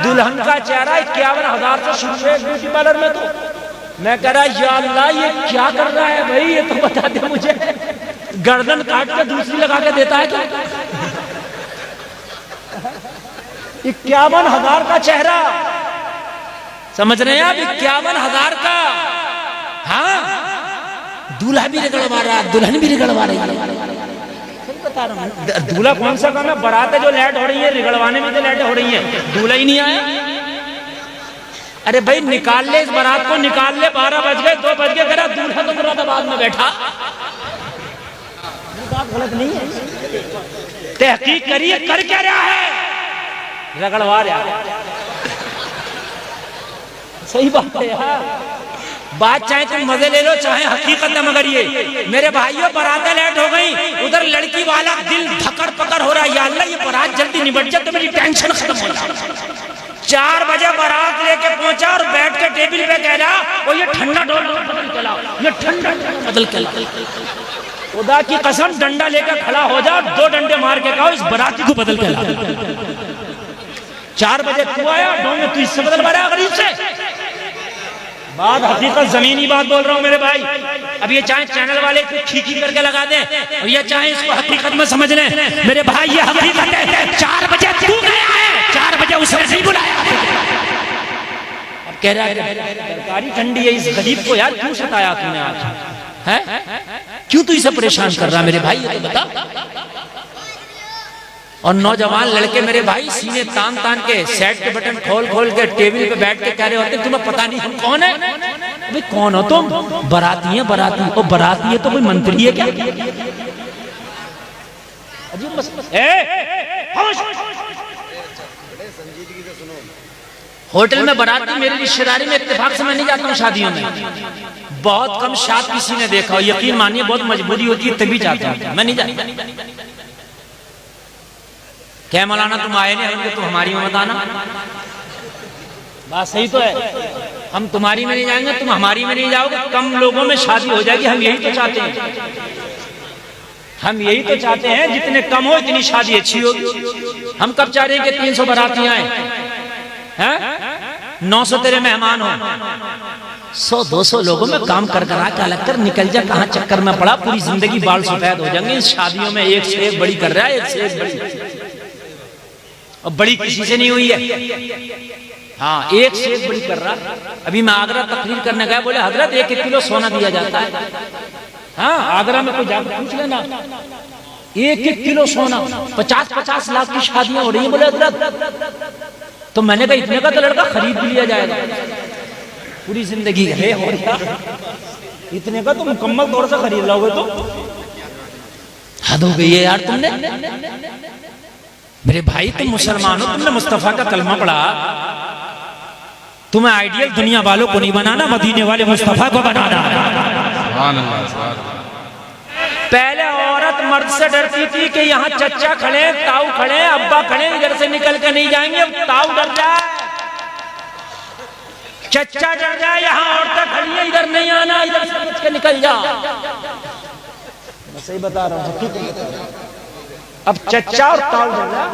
दुल्हन का चेहरा 51,000 से शुरू है ब्यूटी पार्लर में। तो मैं कह रहा या अल्लाह ये क्या कर रहा है भाई, ये तो बता दे मुझे, गर्दन काट के दूसरी लगा के देता है क्या? 51,000 का चेहरा, समझ रहे हैं आप? 51,000 का। हाँ, दूल्हा भी रिगड़वा रहा है, दुल्हन भी रिगड़वा रही है। बता रहा हूं, दूल्हा कौन सा काम है? बारात है जो लेट हो रही है, रिगड़वाने में तो लेट हो रही है, दूल्हा ही नहीं आया। अरे भाई निकाल ले इस बारात को, निकाल ले। 12 बज गए, 2 बज गए, कह रहा दूल्हा तो मुरादाबाद में बैठा। बात गलत नहीं है, तहकीक करिए कर क्या रहा है, रगड़वा रहा है। सही बात है यार, बात चाहे तुम मजे ले लो चाहे हकीकत है, मगर ये मेरे भाइयों बारातें लेट हो गई, उधर लड़की वाला दिल धकड़ पकड़ हो रहा है, या अल्लाह ये बारात जल्दी निपट जाए तो मेरी टेंशन खत्म हो जाए। 4 बजे बारात लेके पहुंचा और बैठ के टेबल पे कह रहा, वो ये ठंडा डोल बदल के लाओ, ये ठंडा बदल के लाओ। खुदा की कसम डंडा लेकर खड़ा हो जा, 2 डंडे मार के कहो इस बाराती को बदल के लाओ। 4 बजे तू आया, 2 में तू इससे बदल रहा गरीब से। बात हकीकत जमीनी बात बोल रहा हूं मेरे भाई। अब ये चाहे चैनल वाले खीखी करके लगा दें और ये चाहे इसको हकीकत में समझ लें, मेरे भाई ये हकीकत है। 4 बजे तू गया है, 4 बजे उसे नहीं बुलाया। अब कह रहा है तरकारी ठंडी है, इस गरीब को यार क्यों सताया तूने आज, है क्यों तू इसे परेशान कर रहा मेरे भाई, ये तो बता। और नौजवान लड़के मेरे भाई सीने तान तान के सेट के बटन खोल खोल के टेबल पे बैठ के कह रहे होते तुम्हें पता नहीं हम कौन है। भाई कौन हो तुम? बाराती है, बाराती। और बाराती है तो कोई मंत्री है क्या? होटल में बाराती मेरी रिश्तेदारी में इत्तेफाक से मैं नहीं जाता हूँ शादियों में, बहुत कम शाद किसी ने देखा हो, यकीन मानिए बहुत मजबूरी होती है तभी जाता हूँ, मैं नहीं जाता। क्या मौलाना तुम आए नहीं होंगे तो हमारी में मत आना, बात सही तो है। हम तुम्हारी में नहीं जाएंगे, तुम हमारी में नहीं जाओगे, कम लोगों में शादी हो जाएगी। हम यही तो चाहते हैं, हम यही तो चाहते हैं जितने कम हो इतनी शादी अच्छी होगी। हम कब चाह रहे हैं कि 300 बाराती आए हैं, 900 तेरे मेहमान हो, 100-200 लोगों में काम कर करा के अलग कर निकल जा, कहाँ चक्कर में पड़ा, पूरी जिंदगी बाल सफेद हो जाएंगे। इस शादियों में एक से एक बड़ी कर रहा है, एक से एक बड़ी, और बड़ी किसी से नहीं हुई है। हाँ, एक से एक बड़ी कर रहा। अभी मैं आगरा तकरीर करने गया, बोले हजरत 1 किलो सोना दिया जाता है। हाँ, आगरा में कोई जाकर पूछ लेना, 1 किलो सोना, 50-50 लाख की शादियां हो रही है। बोले हजरत, तो मैंने कहा इतने का तो लड़का खरीद भी लिया जाएगा, पूरी जिंदगी है, और क्या इतने का तो मुकम्मल तौर से खरीद लोगे तो हद हो गई है यार तुमने। मेरे भाई तुम मुसलमान हो, तुमने मुस्तफा का कलमा पढ़ा, तुम्हें आइडियल दुनिया वालों को नहीं बनाना, मदीने वाले मुस्तफा को बनाना। पहले औरत मर्द से डरती थी कि यहाँ चचा खड़े, ताऊ खड़े, अब्बा खड़े, इधर से निकल के नहीं जाएंगे। अब ताऊ डर जाए, चचा डर जाए, यहाँ औरतें खड़ी है, इधर नहीं आना, इधर से बच के निकल जा। मैं सही बता रहा हूँ। अब चचा और ताऊ डर रहा,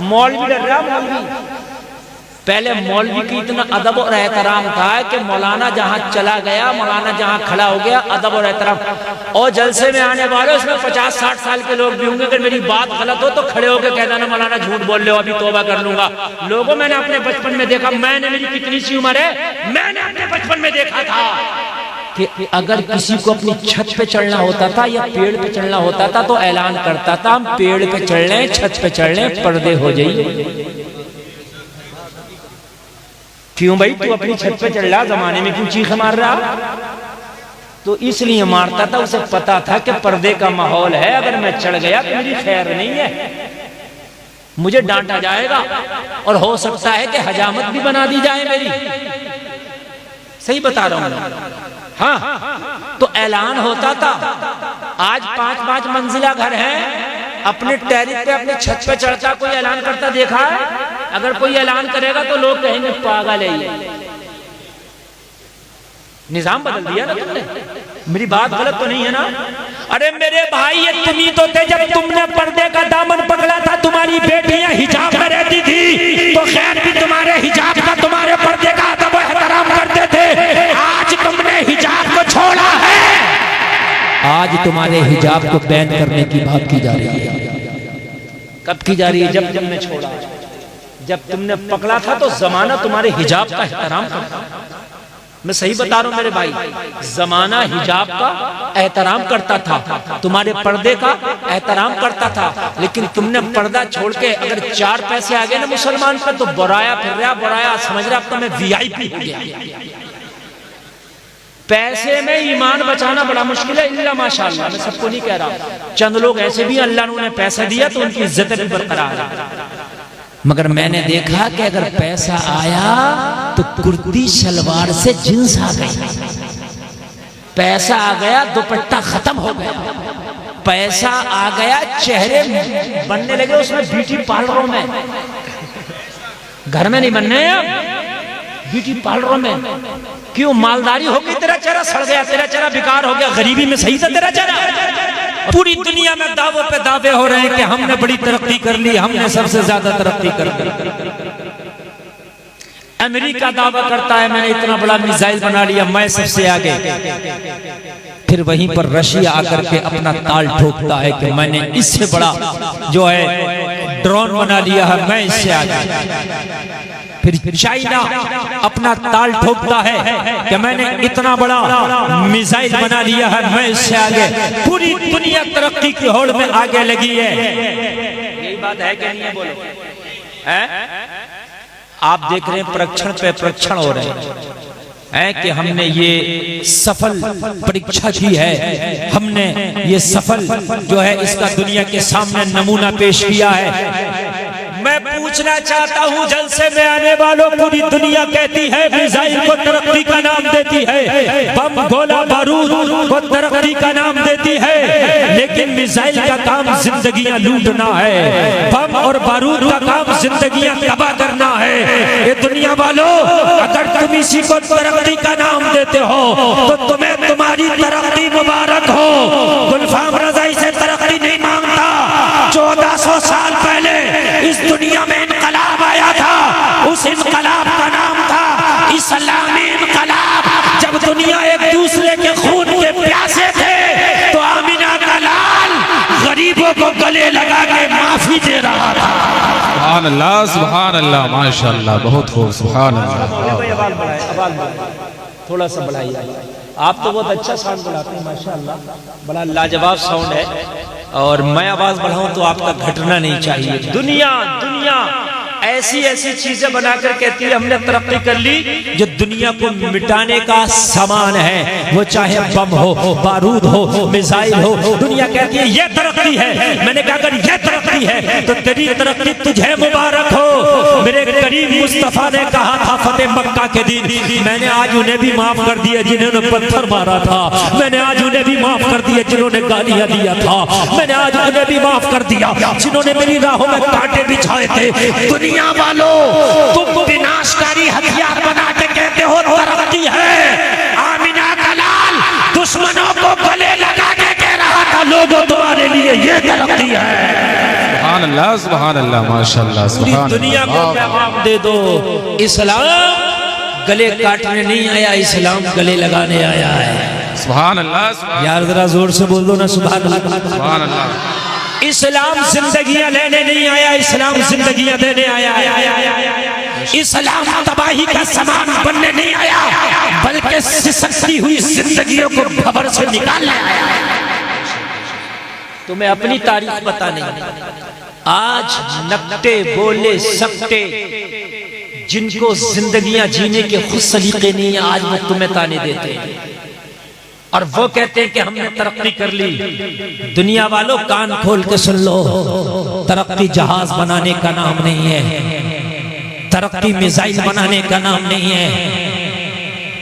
मौलवी डर रहा। मौलवी पहले मौलवी की इतना अदब और एहतराम था कि मौलाना जहां चला गया, मौलाना जहां खड़ा हो गया, अदब और एहतराम। और जलसे में आने वाले उसमें 50-60 साल के लोग भी होंगे, अगर मेरी बात गलत हो तो खड़े होकर कह देना मौलाना झूठ बोल रहे हो, अभी तौबा कर लूंगा। लोगों मैंने अपने बचपन में देखा, मैंने, मेरी कितनी सी उम्र है, मैंने अपने बचपन में देखा था कि अगर किसी को अपनी छत पे चढ़ना होता था या पेड़ पे चढ़ना होता था तो ऐलान करता था हम पेड़ पे चढ़ रहे हैं, छत पे चढ़ रहे हैं, पर्दे हो जाइए। क्यों भाई, तू अपनी छत पे चढ़ रहा, जमाने में क्यों चीख मार रहा? तो इसलिए मारता था, उसे पता था कि पर्दे का माहौल है, अगर मैं चढ़ गया तो मेरी खैर नहीं है, मुझे डांटा जाएगा और हो सकता है कि हजामत भी बना दी जाए मेरी। सही बता रहा हूं। हाँ, तो ऐलान होता था। आज 5-5 मंजिला घर है, अपने टेरिस पे, अपने छत पे चढ़ता कोई ऐलान करता देखा है? अगर कोई ऐलान करेगा तो लोग कहेंगे पागल है ये। निजाम बदल दिया ना तुमने। मेरी बात गलत तो नहीं है ना? अरे मेरे भाई, ये तुम ही तो थे जब तुमने पर्दे का दामन पकड़ा था। तुम्हारी बेटियां हिजाब में रहती थी तो खैर भी तुम्हारे हिजाब तुम्हारे हिजाब को बैन करने की बात की जा रही है। कब की जा रही है? जब तुमने छोड़ा, जब तुमने पकड़ा था तो जमाना तुम्हारे हिजाब का एहतराम करता। मैं सही बता रहा हूं मेरे भाई, जमाना हिजाब का एहतराम करता था, तुम्हारे पर्दे का एहतराम करता था। लेकिन तुमने पर्दा छोड़ के अगर 4 पैसे आ गए ना मुसलमान पर तो बुराया फिर रहा, बुराया समझ रहा, अब तो मैं VIP हो गया। पैसे में ईमान बचाना बड़ा मुश्किल है, इल्ला माशाअल्लाह। मैं सबको नहीं कह रहा, चंद लोग ऐसे भी अल्लाह ने उन्हें पैसा दिया तो उनकी इज्जत भी बरकरार है। मगर मैंने देखा कि अगर पैसा आया तो कुर्ती शलवार से जींस आ गई, पैसा आ गया दुपट्टा खत्म हो गया, पैसा आ गया चेहरे बनने लगे उसमें ब्यूटी पार्लरों में, घर में नहीं बनने ब्यूटी पार्लरों में। क्यों? मालदारी हो गई, तेरा चेहरा सड़ गया, तेरा चेहरा बेकार हो गया, गरीबी में सही था तेरा चेहरा। पूरी दुनिया में दावों पे दावे हो रहे हैं कि हमने बड़ी तरक्की कर ली, हमने सबसे ज्यादा तरक्की कर ली। अमेरिका दावा करता है मैंने इतना बड़ा मिसाइल बना लिया, मैं सबसे आगे। फिर वहीं पर रशिया आकर के अपना ताल ठोकता है कि मैंने इससे बड़ा जो है ड्रोन बना लिया है, मैं इससे आगे। फिर चाइना अपना ताल ठोकता है कि मैंने इतना बड़ा मिसाइल बना लिया है, मैं इससे आगे। पूरी दुनिया तरक्की की होड़ में आगे लगी है। यही बात है क्या नहीं है? बोलो है? आप देख रहे हैं परीक्षण पे परीक्षण हो रहे हैं कि हमने ये सफल परीक्षा की है, हमने ये सफल जो है इसका दुनिया के सामने नमूना पेश किया है। मैं पूछना चाहता हूँ जलसे में आने वालों, पूरी दुनिया कहती है मिसाइल को तरक्की का नाम देती है, बम गोला बारूद को तरक्की का नाम देती है, लेकिन मिसाइल का काम जिंदगियां लूटना है, बम और बारूद का काम जिंदगियां तबाह करना है। ये दुनिया वालों, अगर तुम इसी को तरक्की का नाम देते हो तो तुम्हें तुम्हारी तरक्की मुबारक हो। गुलफाम रजा इसे तरक्की नहीं मांगता। 1400 साल पहले इस दुनिया में इनकलाब आया था, उस इनकलाब का नाम था इस्लामी इनकलाब। जब दुनिया एक दूसरे के खून के प्यासे थे तो आमिना का लाल गरीबों को गले लगा के माफी दे रहा था। सुभान अल्लाह, सुभान अल्लाह, माशाअल्लाह, बहुत खूब, सुभान अल्लाह। थोड़ा सा बढ़ाइए, आप तो बहुत अच्छा साउंड बढ़ाते हैं माशाअल्लाह, बड़ा लाजवाब साउंड है, और मैं आवाज बढ़ाऊं तो आपका घटना नहीं चाहिए। दुनिया ऐसी ऐसी चीजें बनाकर कहती है हमने तरक्की कर ली, जो दुनिया को मिटाने का सामान है, वो चाहे बम हो, बारूद हो, मिसाइल हो, दुनिया कहती है ये तरक्की है। मैंने कहा अगर ये तरक्की है तो तेरी तरक्की तुझे मुबारक हो। मेरे करीम मुस्तफा ने कहा था फतेह मक्का के दिन, मैंने आज उन्हें भी माफ कर दिया जिन्होंने पत्थर मारा था, मैंने आज उन्हें भी माफ कर दिया जिन्होंने गालियां दिया था, मैंने आज उन्हें भी माफ कर दिया जिन्होंने मेरी राहों में कांटे बिछाए थे। दुनिया वालों, तुम विनाशकारी हथियार बना के कहते हो तरक्की है। आमिना का लाल दुश्मनों को गले लगा के कह रहा था लोगों तुम्हारे लिए ये तरक्की है। सुभान अल्लाह, सुभान अल्लाह, माशाअल्लाह, सुभान अल्लाह। दुनिया को पैगाम दे दो, इस्लाम गले काटने नहीं आया, इस्लाम गले लगाने आया है। सुभान अल्लाह, यार जरा जोर से बोल दो ना सुभान अल्लाह, सुभान अल्लाह। इस्लाम जिंदगियां लेने नहीं आया, इस्लाम जिंदगियां देने आया है। इस्लाम तबाही का सामान बनने नहीं आया, बल्कि सिसकती हुई जिंदगियों को खबर से निकालने आया है। तुम्हें अपनी तारीख पता नहीं। आज नकटे बोले सकते जिनको जिंदगियां जीने के खुद सलीके नहीं, आज वो तुम्हें ताने देते हैं और वो कहते हैं कि हमने तरक्की कर ली। दुनिया वालों कान खोल के सुन लो, तरक्की जहाज बनाने का नाम नहीं है, तरक्की मिसाइल बनाने का नाम नहीं है,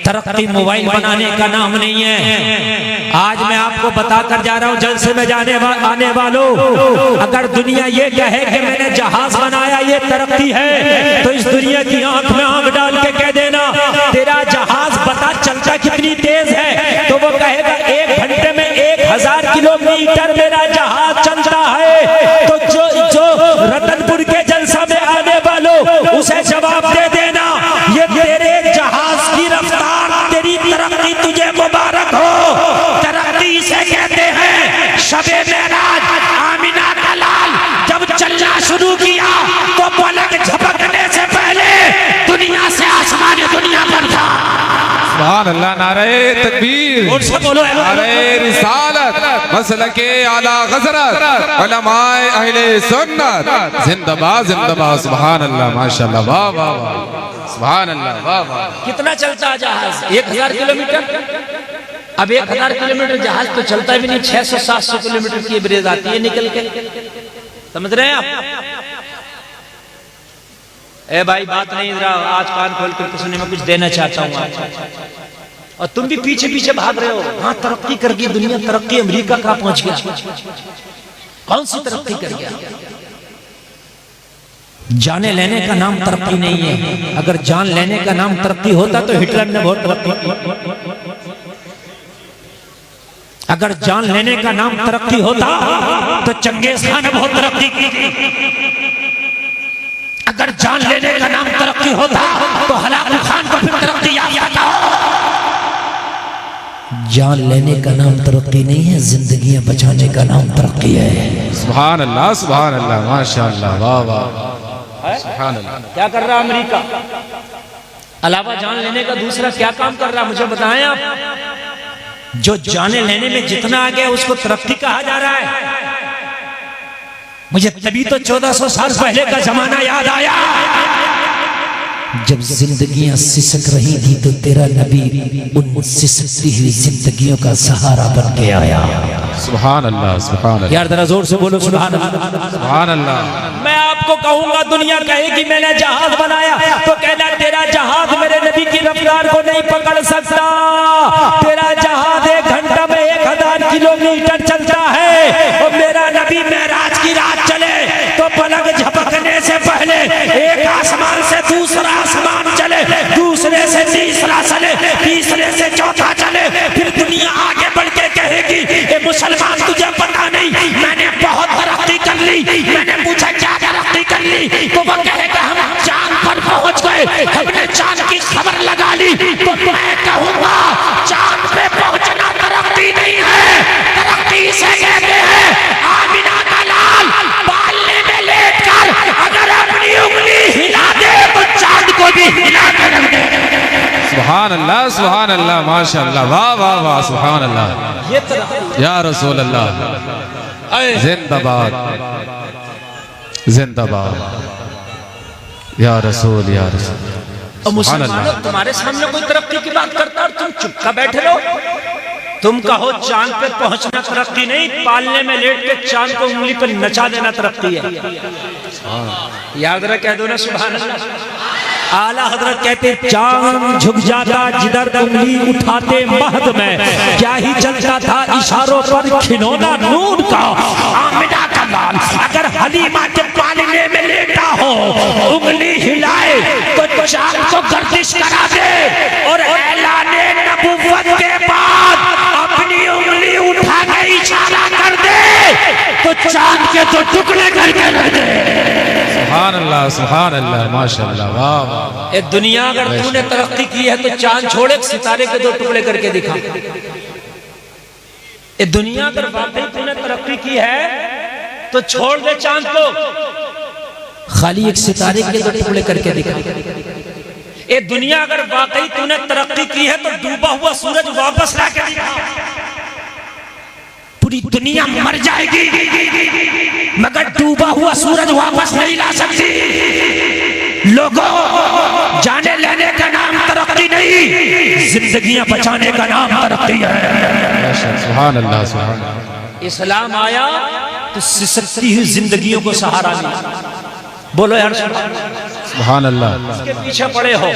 तरक्की मोबाइल बनाने का नाम नहीं है। आज मैं आपको बताकर जा रहा हूं जलसे में आने वालों, अगर दुनिया ये कहे कि मैंने जहाज बनाया ये तरक्की है, तो इस दुनिया की आंख में आंख डाल के कह देना तेरा जहाज पता चलता कितनी तेज है, तो वो कहेगा 1 घंटे में 1000 किलोमीटर मेरा जहाज चलता है। तो जो रतनपुर के जलसा में आने वालों उसे जवाब दे देना ये तेरे जहाज की रफ्तार, तेरी तरक्की तुझे मुबारक हो। तरक्की इसे कहते हैं सुभान अल्लाह, नारे तकबीर, और सब बोलो नारे रिसालत, मसलके आला हज़रत, उलमाए अहले सुन्नत, जिंदाबाद जिंदाबाद। सुभान अल्लाह, माशाअल्लाह, वाह वाह वाह, सुभान अल्लाह, वाह वाह। कितना चलता है जहाज? 1000 किलोमीटर। अब 1000 किलोमीटर जहाज तो चलता भी नहीं, 600-700 किलोमीटर की ब्रेज आती है निकल के। समझ रहे हैं आप? ए भाई बात नहीं, इधर आज कान खोल कर सुनने में कुछ देना चाहता हूँ आज। और तुम भी पीछे पीछे भाग रहे हो। हाँ, तरक्की कर गई दुनिया, तरक्की अमेरिका कहाँ पहुंच गया? कौन सी तरक्की कर गया? जाने लेने का नाम तरक्की नहीं है। अगर जान लेने का नाम तरक्की होता तो हिटलर ने बहुत तरक्की। अगर जान लेने का नाम तरक्की होता तो चंगेज खान ने बहुत तरक्की की। अगर जान लेने का नाम तरक्की होता तो हलाकू खान को फिर तरक्की याद आता। जान लेने का नाम तरक्की नहीं है, जिंदगियां बचाने का नाम तरक्की है। सुभान अल्लाह, सुभान अल्लाह, माशाअल्लाह, वाह वाह, सुभान अल्लाह। क्या कर रहा अमेरिका? अलावा जान लेने का दूसरा क्या काम कर रहा, मुझे बताएं आप। जो जाने लेने में जितना आ गया उसको तरक्की कहा जा रहा है। मुझे तभी तो 1400 साल पहले का जमाना याद आया, जब जिंदगियां सिसक रही थी तो तेरा नबी उन सिसकती हुई जिंदगियों का सहारा बन के आया। सुभान अल्लाह, सुभान अल्लाह, यार जरा जोर से बोलो सुभान अल्लाह, सुभान अल्लाह। मैं आपको कहूंगा, दुनिया कहेगी मैंने जहाज बनाया, तो कहना तेरा जहाज मेरे नबी की रफ्तार को नहीं पकड़ सकता। तेरा जहाज 1 घंटा में 1000 किलोमीटर चलता है, और मेरा नबी मेराज की रात चले तो पलक झपकने से पहले एक आसमान से दूसरा आसमान चले, दूसरे से तीसरा चले, तीसरे से चौथा चले। फिर दुनिया आगे बढ़ के कहेगी, ए मुसलमान तुझे पता नहीं मैंने बहुत तरक्की कर ली। मैंने पूछा क्या तरक्की कर ली? तो वो कहेगा हम चांद पर पहुंच गए, हमने चांद की खबर लगा ली। तो मैं कहूंगा चांद पे पहुंचना तरक्की नहीं है, तरक्की से कहते हैं आमिना का लाल पालने में लेटकर अगर अपनी उंगली हिला दे तो चांद को भी हिला कर रख दे। सुभान अल्लाह, सुभान अल्लाह, माशाअल्लाह, वाह वाह वाह, सुभान अल्लाह। ये तरक्की या रसूल अल्लाह, जिंदाबाद जिंदाबाद, या रसूल, या रसूल। और मुसलमानों तुम्हारे सामने कोई तरक्की की बात करता और तुम चुप का बैठे रहो। तुम कहो चांद पे पहुंचना तरक्की नहीं, पालने में लेट के चांद को उंगली पर नचा देना तरक्की है। याद रख, कह दो ना सुभान अल्लाह। आला हजरत कहते चांद झुक जाता जिधर उंगली उठाते महद में, क्या ही चलता था इशारों पर खिलौना नूर का आमिना का लाल। अगर हलीमा के पालने में लेटा हो उंगली हिलाए तो चांद को गर्दिश करा दे, और ऐलाने नबुव्वत के बाद अपनी उंगली उठा के इशारा कर दे तो चांद के तो टुकड़े करके रख दे। सुभान अल्लाह, सुभान अल्लाह, माशाअल्लाह, वाह। ए दुनिया अगर तूने तरक्की की है तो चांद छोड़ एक सितारे के 2 टुकड़े करके दिखा। ए दुनिया अगर वाकई तूने तरक्की की है तो छोड़ दे चांद को, खाली एक सितारे के 2 टुकड़े करके दिखा। ए दुनिया अगर वाकई तूने तरक्की की है तो डूबा हुआ सूरज वापस ला के दिखा। पूरी दुनिया मर जाएगी मगर डूबा हुआ सूरज वापस नहीं ला सकती। लोगों, जाने लेने का नाम तरक्की नहीं, जिंदगियां बचाने का नाम तरक्की है। सुभान अल्लाह, सुभान अल्लाह। इस्लाम आया तो सिसकती हुई जिंदगियों को सहारा मिला। बोलो यार सुभान अल्लाह। इसके पीछे पड़े हो।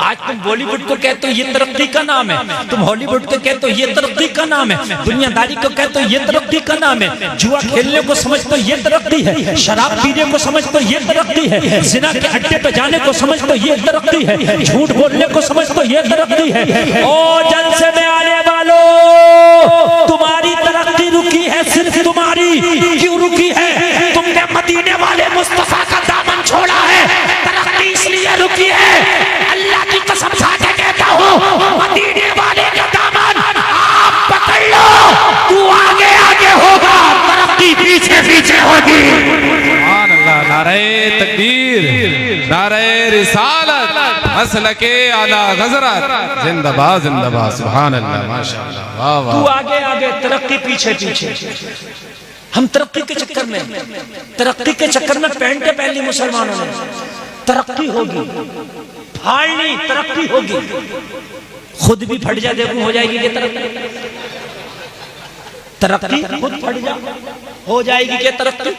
आज तुम बॉलीवुड को कहते हो ये तरक्की का नाम है, तुम हॉलीवुड को कहते हो ये तरक्की का नाम है, दुनियादारी को कहते हो ये तरक्की का नाम है, जुआ खेलने को समझते हो ये तरक्की है, शराब पीने को समझते हो ये तरक्की है, जिना के अड्डे पे जाने को समझते हो ये तरक्की है, झूठ बोलने को समझते हो ये तरक्की है। ओ जलसे में आने वालों, तुम्हारी तरक्की रुकी है, सिर्फ तुम्हारी। क्यों रुकी है? तुमने मदीने वाले मुस्तफा का दामन छोड़ा है, तरक्की इसलिए रुकी है। अल्लाह की कसम खा के कहता हूँ, मदीने वाले का दामन आप पकड़ लो, तू आगे आगे होगा, तरक्की पीछे पीछे होगी। सुभान अल्लाह, नारे तकबीर, नारे रिसालत, मसलके आला हज़रत जिंदाबाद जिंदाबाद सुभान अल्लाह माशाअल्लाह वाह तू वाह। आगे आगे, तरक्की पीछे पीछे। हम तरक्की के चक्कर में पैंटे पहन ली मुसलमानों ने। तरक्की होगी, फाड़नी तरक्की होगी, खुद भी फट जा देखो हो जाएगी क्या तरक्की खुद फट जा हो जाएगी क्या तरक्की?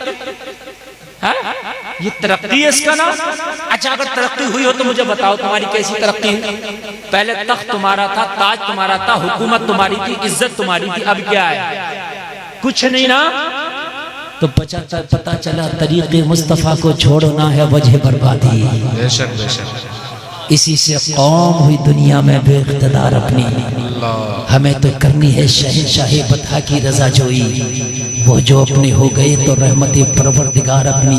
ये तरक्की है इसका नाम। अच्छा अगर तरक्की हुई हो तो मुझे बताओ तुम्हारी कैसी तरक्की हुई? पहले तख्त तुम्हारा था, ताज तुम्हारा था, हुकूमत तुम्हारी थी, इज्जत तुम्हारी थी, अब क्या है? कुछ नहीं ना। तो पता चला तरीके मुस्तफा को छोड़ना है वजह बर्बादी। बेशक बेशक। इसी से कौम हुई दुनिया में बेइख्तिदार अपनी। हमें तो करनी है शहंशाही बता की रजा जोई। वो जो अपने हो गए तो रहमत परवरदिगार अपनी।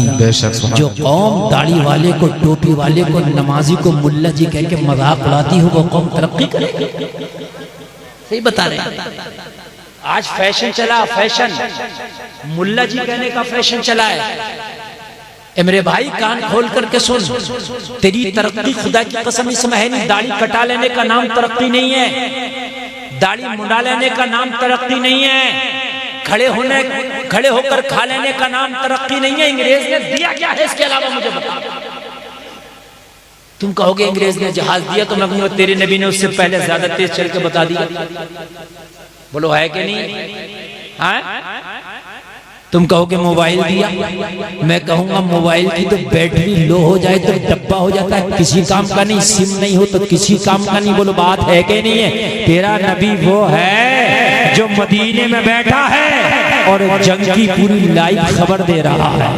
जो कौम दाढ़ी वाले को, टोपी वाले को, नमाजी को मुल्ला जी कह के मजाक उड़ाती हो, वो कौम तरक्की करेगी? सही बता रहे हैं। आज फैशन चला, फैशन मुल्ला जी कहने का फैशन चला है। मेरे भाई कान खोल करके सुन, तेरी तरक्की खुदा की कसम इसमें है नहीं। दाढ़ी कटा लेने का नाम तरक्की नहीं है, दाढ़ी मुंडा लेने का नाम तरक्की नहीं है, खड़े होकर खा लेने का नाम तरक्की नहीं है। अंग्रेज ने दिया क्या है इसके अलावा मुझे बता। तुम कहोगे अंग्रेज ने जहाज दिया, तो मैं कहूंगा तेरे नबी ने उससे पहले ज्यादा तेज चल के बता दिया। बोलो है कि नहीं? हाँ? तुम कहोगे मोबाइल दिया, मैं कहूंगा मोबाइल की तो बैटरी लो हो जाए तो डब्बा हो जाता है, किसी काम का नहीं। सिम नहीं हो तो किसी काम का नहीं। बोलो बात है कि नहीं है? तेरा नबी वो है जो मदीने में बैठा है और जंग की पूरी लाइव खबर दे रहा है।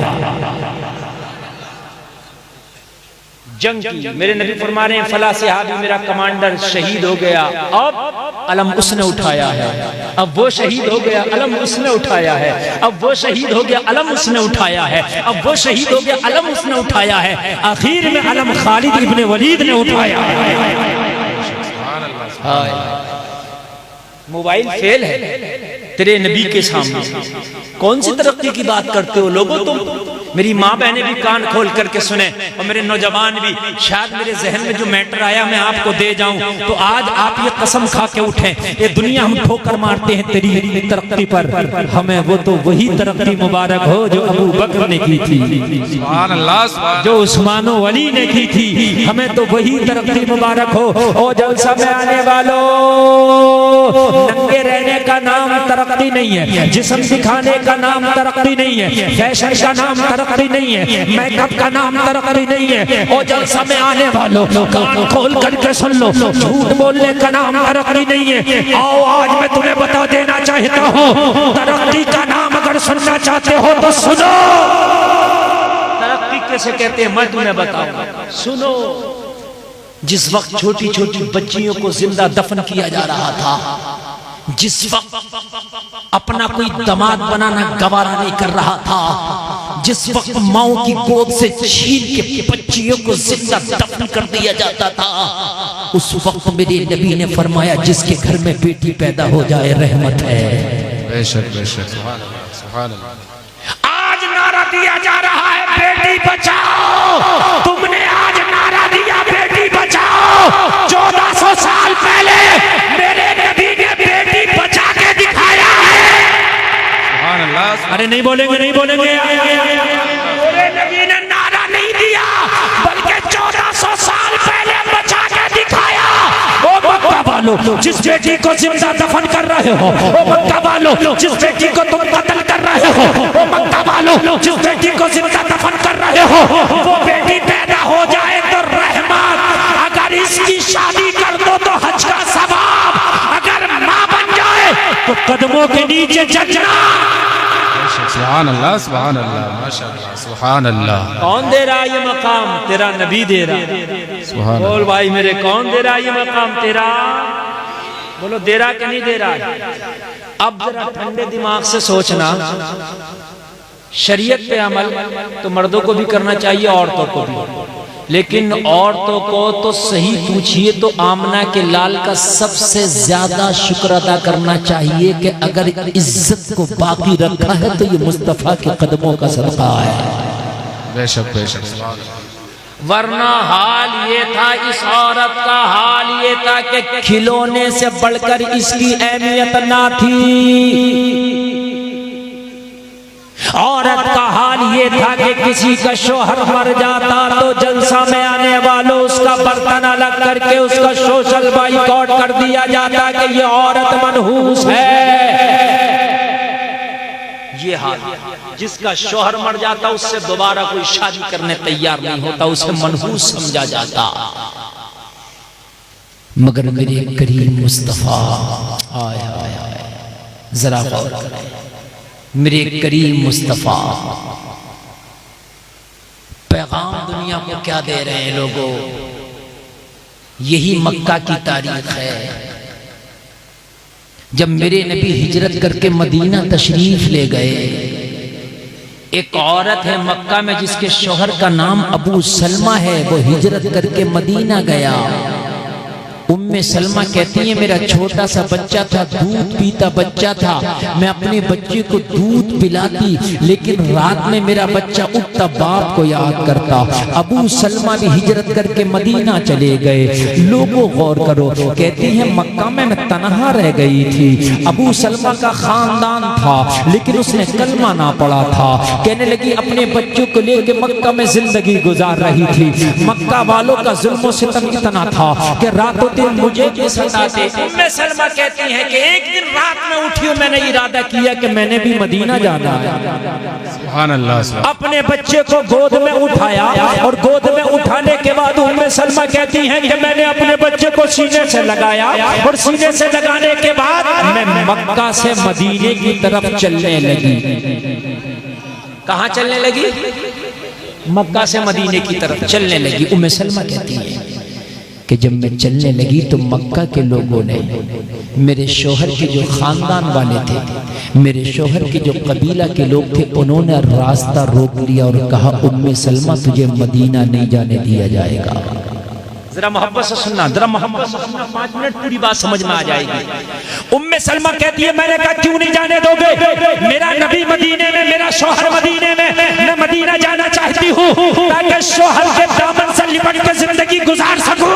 जंग की मेरे नबी फरमा रहे हैं फला सहाबी मेरा कमांडर शहीद हो गया, अब अलम उसने उठाया है। अब वो शहीद हो गया, अलम उसने उठाया है। अब वो शहीद हो गया, अलम उसने उठाया है। अब वो शहीद हो गया, अलम उसने उठाया है। आखिर में अलम खालिद इब्ने वलीद ने उठाया है। मोबाइल फेल है तेरे नबी के सामने। कौन सी तरक्की की बात करते हो लोगों तुम? मेरी माँ बहनें भी कान खोल करके सुने और मेरे नौजवान भी। शायद मेरे जहन में जो मैटर आया मैं आपको दे जाऊं, तो आज आप ये कसम खा के उठें, ये दुनिया हम ठोकर मारते हैं तेरी तरक्की पर, हमें वो तो वही तरक्की मुबारक हो जो अबू बकर ने की थी, जो उस्मानो अली ने की थी। हमें तो वही तरक्की मुबारक हो। और जलसा में आने वालों, नंगे रहने का नाम तरक्की नहीं है, जिस्म दिखाने का नाम तरक्की नहीं है, फैशन का नाम तरक्की नहीं है, मेकअप का नाम तरक्की नहीं है। और जलसा में आने वालों कान खोल करके सुन लो, झूठ बोलने का नाम तरक्की नहीं है। आओ आज मैं तुम्हें बता देना चाहता हूँ, तरक्की का नाम अगर सुनना चाहते हो तो सुनो। तरक्की कैसे कहते हैं मैं तुम्हें बताऊंगा, सुनो। जिस वक्त छोटी छोटी बच्चियों को जिंदा दफन किया जा रहा था, जिस वक्त अपना कोई दामाद बनाना गवारा नहीं कर रहा था, जिस वक्त माओ की गोद से छीन के बच्चियों को जिंदा दफन कर दिया जाता था, उस वक्त मेरे नबी ने फरमाया जिसके घर में बेटी पैदा हो जाए रहमत है। बेशक बेशक सुभान अल्लाह सुभान अल्लाह। आज नारा दिया जा रहा है बेटी बचाओ। तुमने आज नारा दिया बेटी बचाओ। 1400 साल पहले मेरे नबी ने बेटी बचा के दिखाया है। सुभान अल्लाह। अरे नहीं बोलेंगे, नहीं बोलेंगे। मेरे नबी ने नारा नहीं दिया, बल्कि 1400 साल पहले बचा के दिखाया। ओ मक्का वालों, जिस बेटी को जिंदा दफन कर रहे हो, ओ मक्का वालों, जिस बेटी को तुम कत्ल कर रहे हो, ओ मक्का वालों, जिस बेटी को जिंदा दफन कर रहे हो, वो बेटी पैदा हो जाए तो रहमत। अगर इसकी शादी कर दो तो हज का सवाब। अगर माँ बन जाए तो कदमों के नीचे जन्नत। सुभान अल्लाह सुभान अल्लाह माशाअल्लाह सुभान अल्लाह। कौन दे रहा ये मकाम? तेरा नबी दे रहा। सुभान बोल भाई मेरे, कौन दे रहा ये मकाम? तेरा। बोलो दे रहा कि नहीं दे रहा? अब जरा ठंडे दिमाग से सोचना, शरीयत पे अमल तो मर्दों को भी करना चाहिए, औरतों को भी। लेकिन औरतों को तो सही पूछिए तो आमना के लाल का सबसे ज्यादा शुक्र अदा करना चाहिए कि अगर इज्जत को बाकी रखा है तो ये मुस्तफा के कदमों का सदका है। बेशक बेशक। वरना हाल ये था देखा इस औरत का हाल ये था कि खिलौने से बढ़कर इसकी अहमियत ना थी। औरत का हाल ये था कि किसी का शोहर मर जाता तो जलसा में आने वालों उसका बर्तन अलग करके उसका सोशल बाइकॉट कर दिया जाता कि ये औरत मनहूस है। ये हाल, जिसका शोहर मर जाता उससे दोबारा कोई शादी करने तैयार नहीं होता, उसे मनहूस समझा जाता। मगर मेरे करीम मुस्तफा आया, जरा गौर करें, मेरे करीम मुस्तफा पैगाम दुनिया को क्या दे रहे हैं लोगों। यही मक्का की तारीख है जब मेरे नबी हिजरत करके मदीना तशरीफ ले गए। एक औरत है मक्का में जिसके शोहर का नाम अबू सलमा है, वो हिजरत करके मदीना गया। उम्मे सलमा कहती है मेरा छोटा सा बच्चा था, दूध पीता बच्चा था, मैं अपने बच्चे को दूध पिलाती, लेकिन रात में मेरा बच्चा उठता बाप को याद करता। अबू सलमा भी हिजरत करके मदीना चले गए। लोगों गौर करो, कहती है मक्का में मैं तनहा रह गई थी। अबू सलमा का खानदान था लेकिन उसने कलमा ना पढ़ा था। कहने लगी अपने बच्चों को लेके मक्का में जिंदगी गुजार रही थी। मक्का वालों का जुल्म सितम इतना था कि रातों मुझे सताते। उम्मे सलमा कहती है कि एक दिन रात में उठी हूं, मैंने इरादा किया कि मैंने भी मदीना जाना है। सुभान अल्लाह। अपने बच्चे को गोद में उठाया और गोद में उठाने के बाद उम्मे सलमा कहती हैं कि मैंने अपने बच्चे को सीने से लगाया और सीने से लगाने के बाद मैं मक्का से मदीने की तरफ चलने लगी। कहां चलने लगी? मक्का से मदीने की तरफ चलने लगी। उम्मे सलमा कहती है कि जब मैं चलने लगी तो मक्का के लोगों ने, मेरे शोहर के जो खानदान वाले थे, मेरे शोहर के जो कबीला के लोग थे, उन्होंने रास्ता रोक लिया और कहा उम्मे सलमा तुझे मदीना नहीं जाने दिया जाएगा। जरा मोहब्बत से सुनना, जरा मोहब्बत से सुनना, 5 मिनट पूरी बात समझ में आ जाएगी। उम्मे सलमा कहती है मैंने कहा क्यों नहीं जाने दोगे? मेरा नबी मदीने में, मेरा शोहर मदीने में, मैं मदीना जाना चाहती हूँ ताकि शोहर के दामन से लिपट कर जिंदगी गुजार सकूं।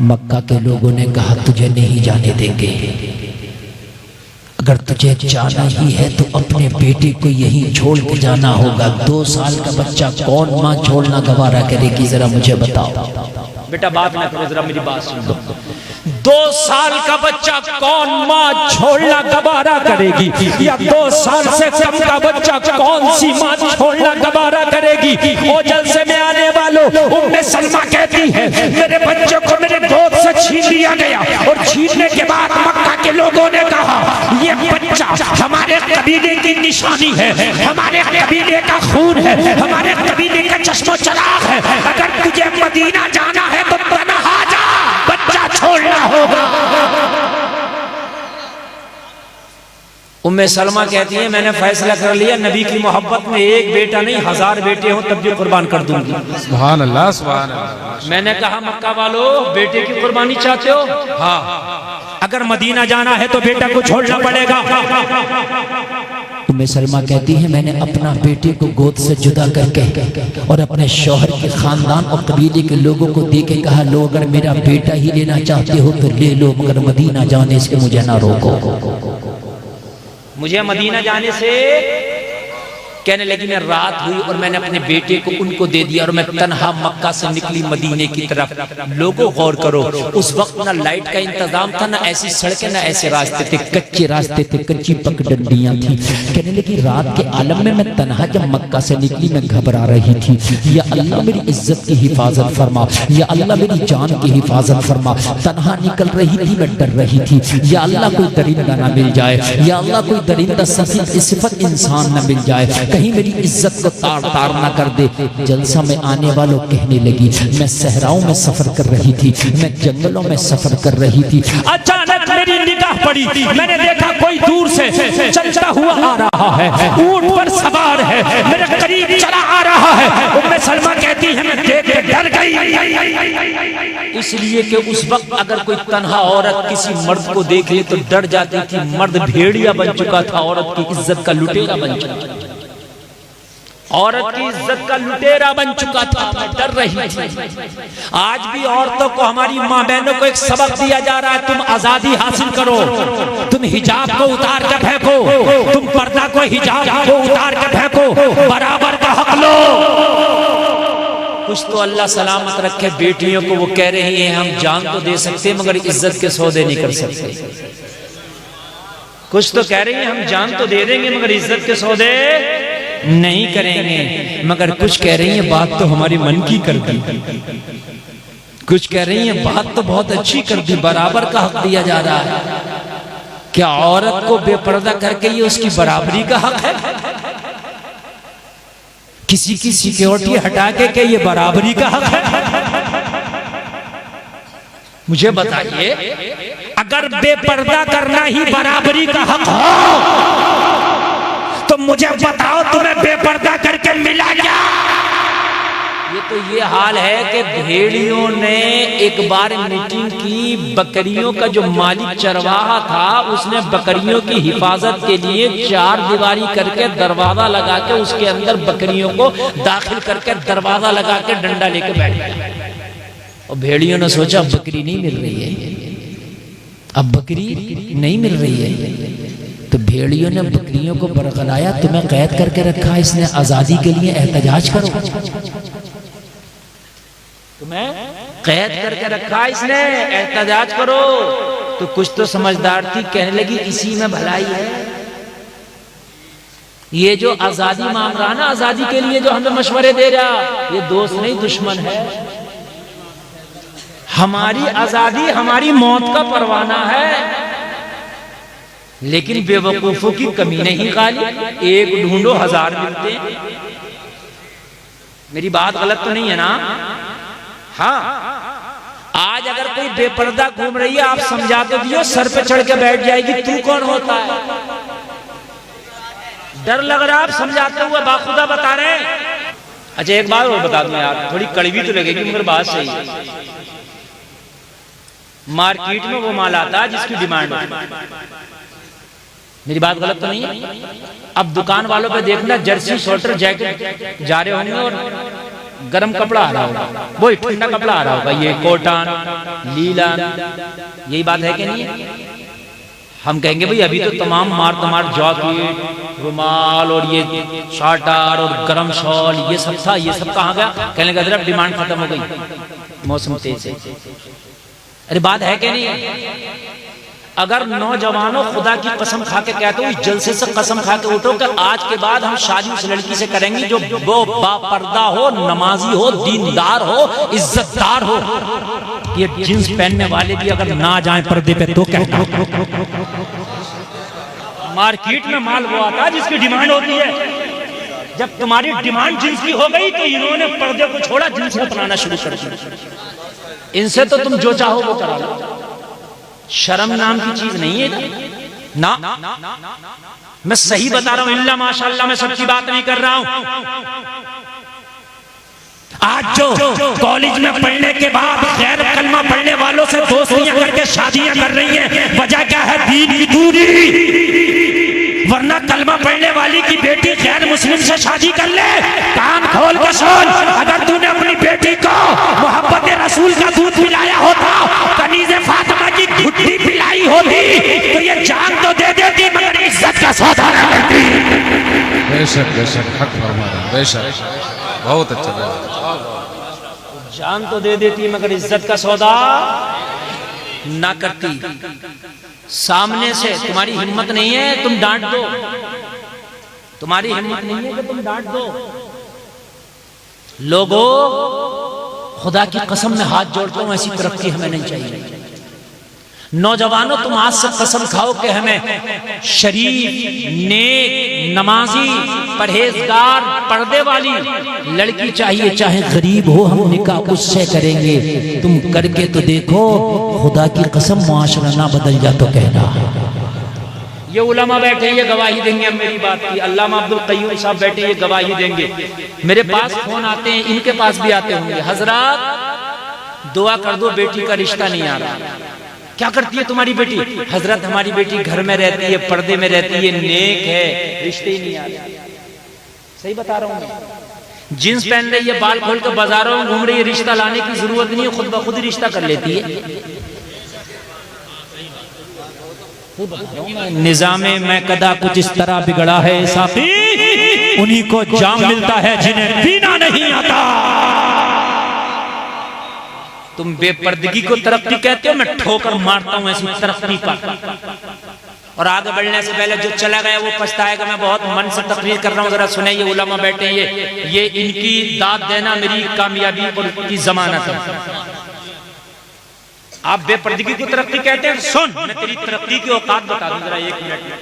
मक्का के लोगों ने कहा तुझे नहीं जाने देंगे। अगर तुझे जाना ही है तो अपने बेटे को यहीं छोड़ के जाना होगा। 2 साल का बच्चा कौन माँ छोड़ना गवारा करेगी? जरा मुझे बताओ। बेटा बात ना करो, जरा मेरी बात सुन लो। 2 साल का बच्चा कौन माँ छोड़ना गवारा करेगी? या 2 साल से कम का बच्चा कौन सी माँ छोड़ना गवारा करेगी? ओ जलसे में आने वालों, उम्मे सलमा कहती है मेरे बच्चे को मेरे गोद से छीन लिया गया और छीनने के बाद मक्का के लोगों ने कहा ये बच्चा हमारे कबीले की निशानी है, हमारे कबीले का खून है, हमारे कबीले का चश्मो चराग है। अगर तुझे मदीना जाना है तो तन्हा जा, बच्चा छोड़ना होगा। उम्मे सलमा कहती है मैंने फैसला कर लिया, नबी की मोहब्बत में एक बेटा नहीं 1000 बेटे हों तब भी कुर्बान कर दूंगी। सुभान अल्लाह, सुभान अल्लाह। मैंने कहा मक्का वालों बेटे की कुर्बानी चाहते हो? हाँ। अगर मदीना जाना है तो बेटा को छोड़ना पड़ेगा। उम्मे सलमा कहती है मैंने अपना बेटे को गोद से जुदा करके और अपने शौहर के खानदान और कबीले के लोगों को दे के कहा लो अगर मेरा बेटा ही लेना चाहते हो तो ले लो, मगर मदीना जाने से मुझे ना रोको। मुझे मदीना जाने से, कहने लगी मैं रात हुई और मैंने अपने बेटे को उनको दे दिया और मैं तन्हा मक्का से निकली मदीने की तरफ। लोगों गौर करो, उस वक्त ना लाइट का इंतजाम था, ना ऐसी सड़कें, ना ऐसे रास्ते थे, कच्चे रास्ते थे, कच्ची पगडंडियां थी। कहने लगी रात के आलम में मैं तन्हा जब मक्का से निकली मैं घबरा रही थी, या अल्लाह मेरी इज्जत की हिफाजत फरमा, या अल्लाह मेरी जान की हिफाजत फरमा। तन्हा निकल रही थी, मैं डर रही थी, या अल्लाह कोई दरिंदा ना मिल जाए, या अल्लाह कोई दरिंदा सिफत इंसान ना मिल जाए, कहीं मेरी इज्जत को तार तार ना कर दे। जलसा में आने वालों कहने लगी मैं सहराओं में सफर कर रही थी, मैं जंगलों में सफर कर रही थी, अचानक मेरी निगाह पड़ी, मैंने देखा कोई दूर से चलता हुआ आ रहा है, ऊंट पर सवार है, मेरे करीब चला आ रहा है। उम्मे सलमा कहती है मैं देख के डर गई, इसलिए कि उस वक्त अगर कोई तन्हा औरत किसी मर्द को देख ले तो डर जाती थी। मर्द भेड़िया बन चुका था, औरत की इज्जत का लुटेरा बन चुका। औरत की इज्जत का लुटेरा बन चुका था, मैं डर रही थी। आज भी औरतों को, हमारी माँ बहनों को एक सबक दिया जा रहा है, तुम आजादी हासिल करो, तुम हिजाब को उतार के फेंको, तुम पर्दा को हिजाब को उतार के फेंको, बराबर का हक लो। कुछ तो अल्लाह सलामत रखे बेटियों को, वो कह रही हैं हम जान तो दे सकते मगर इज्जत के सौदे नहीं कर सकते। कुछ तो कह रही हैं हम जान तो दे देंगे मगर इज्जत के सौदे नहीं करेंगे। मगर कुछ कह रही हैं बात तो हमारी मन की कर दी, कुछ कह रही हैं बात तो बहुत अच्छी कर दी, बराबर का हक दिया जा रहा है। क्या औरत को बेपर्दा करके ये उसकी बराबरी का हक है? किसी की सिक्योरिटी हटा के ये बराबरी का हक है? मुझे बताइए, अगर बेपर्दा करना ही बराबरी का हक हो तो मुझे बताओ तुम्हें बेपर्दा करके मिला क्या? ये तो ये हाल है कि भेड़ियों ने एक बार मीटिंग की, बकरियों का जो मालिक चरवाहा था उसने बकरियों की हिफाजत के लिए 4 दीवारी करके दरवाजा लगा के उसके अंदर बकरियों को दाखिल करके दरवाजा लगा के डंडा लेके बैठ गया। और भेड़ियों ने सोचा अब बकरी नहीं मिल रही है, अब बकरी नहीं मिल रही है, तो भेड़ियों ने बकरियों को बरगलाया, तुम्हें कैद करके रखा इसने, आजादी के लिए एहतजाज करो। तुम्हें कैद करके रखा इसने, एहतजाज करो। तो कुछ तो समझदार थी, कहने लगी इसी में भलाई है। ये जो आजादी मांग रहा ना, आजादी के लिए जो हमें मशवरे दे रहा, ये दोस्त नहीं दुश्मन है। हमारी आजादी हमारी मौत का परवाना है। लेकिन बेवकूफों की कमी नहीं खाली, एक ढूंढो 1000 मिलते हैं। मेरी बात गलत तो नहीं है ना? हाँ, आज अगर कोई बेपर्दा घूम रही है, आप समझा तो दियो, सर पे चढ़ के बैठ जाएगी तू कौन होता है? डर लग रहा, आप समझाते हुए बाखुदा बता रहे हैं। अच्छा एक बात और बता दूं यार, थोड़ी कड़वी तो लगेगी मगर बात सही है। मार्केट में वो माल आता है जिसकी डिमांड है। मेरी बात गलत तो नहीं है? अब दुकान वालों पे देखना, जर्सी, स्वेटर, जैकेट जा रहे होंगे और गर्म कपड़ा आ रहा होगा, वो ठंडा कपड़ा आ रहा होगा, ये कॉटन, लीलन, यही बात है कि नहीं है? हम कहेंगे भाई अभी तो तमाम मार जॉकेट, रुमाल और ये शार्टर और गर्म शॉल ये सब था, ये सब कहाँ गया? कहने लगा जरा डिमांड खत्म हो गई मौसम तेज से। अरे बात है कि नहीं? अगर नौजवानों खुदा की कसम खा के कहते हो, इस जलसे से कसम खा के उठो कि आज के बाद हम शादी उस लड़की से करेंगे जो वो बापर्दा हो, नमाजी हो, दीनदार हो, इज्जतदार हो। ये जींस पहनने वाले भी अगर ना जाए पर्दे पे तो क्या? मार्केट में माल वो आता है जिसकी डिमांड होती है। जब तुम्हारी डिमांड जींस की हो गई तो इन्होंने पर्दे को छोड़ा, जींस को अपनाना शुरू कर दिया। इनसे तो तुम जो चाहो वो करा लो। शर्म नाम की चीज नहीं है ना। मैं सही बता रहा हूं, इल्ला माशाअल्लाह, मैं सबकी बात नहीं कर रहा हूं। आज जो कॉलेज में पढ़ने के बाद गैर कलमा पढ़ने वालों से दोस्तियां करके शादियां कर रही हैं, वजह क्या है? दीन की दूरी। वरना कलमा पढ़ने वाली की बेटी गैर मुस्लिम से शादी कर ले, कान खोल के सुन, अगर तूने अपनी बेटी को मोहब्बत रसूल का दूध पिलाया होता, कनीज़े फातिमा की घुट्टी पिलाई होती, तो ये जान तो दे देती मगर इज्जत का सौदा न करती। बेशक बेशक, हक फरमा रहे, बेशक, बहुत अच्छा। जान तो दे देती मगर इज्जत का सौदा ना करती। सामने से तुम्हारी हिम्मत नहीं है तुम डांट दो, तुम्हारी हिम्मत नहीं है कि तुम डांट दो। लोगों, खुदा की कसम में हाथ जोड़ता हूं, ऐसी तरक्की हमें नहीं चाहिए। नौजवानों, तुम आज से कसम खाओ कि हमें शरीफ, नेक, नमाजी, परहेजगार, पर्दे वाली लड़की चाहिए, चाहे गरीब हो, हम निकाह उससे करेंगे। तुम करके तो देखो, खुदा की कसम मुआशरा ना बदल जा तो कहना। ये उलमा बैठे ये गवाही देंगे, मेरी बात की। अल्लामा अब्दुल क़य्यूम साहब बैठे ये गवाही देंगे। मेरे पास फोन आते हैं, इनके पास भी आते होंगे, हजरत दुआ कर दो बेटी का रिश्ता नहीं आ रहा। क्या करती है तुम्हारी बेटी? हजरत हमारी बेटी घर में रहती है, पर्दे में रहती है, नेक है, रिश्ते ही नहीं आ रहे। सही बता रहा हूँ मैं। जींस पहन रही है, बाल खोल के बाजारों में घूम रही है, रिश्ता लाने की जरूरत नहीं है, खुद ब खुद ही रिश्ता कर लेती है। निजामे में कदा कुछ इस तरह बिगड़ा है साफी, उन्हीं को जाम मिलता है जिन्हें पीना नहीं आता। तुम बेपर्दगी को तरक्की कहते हो, मैं ठोकर मारता हूं ऐसी तरक्की पर। और आगे बढ़ने से पहले जो चला गया वो पछताएगा। मैं बहुत मन से तकरीर कर रहा हूँ, जरा सुने। ये उलमा बैठे, ये इनकी दाद देना मेरी कामयाबी की जमानत है। आप बेपर्दगी को तरक्की कहते हैं, सुन मैं तेरी तरक्की की औकात बता दूं जरा 1 मिनट में।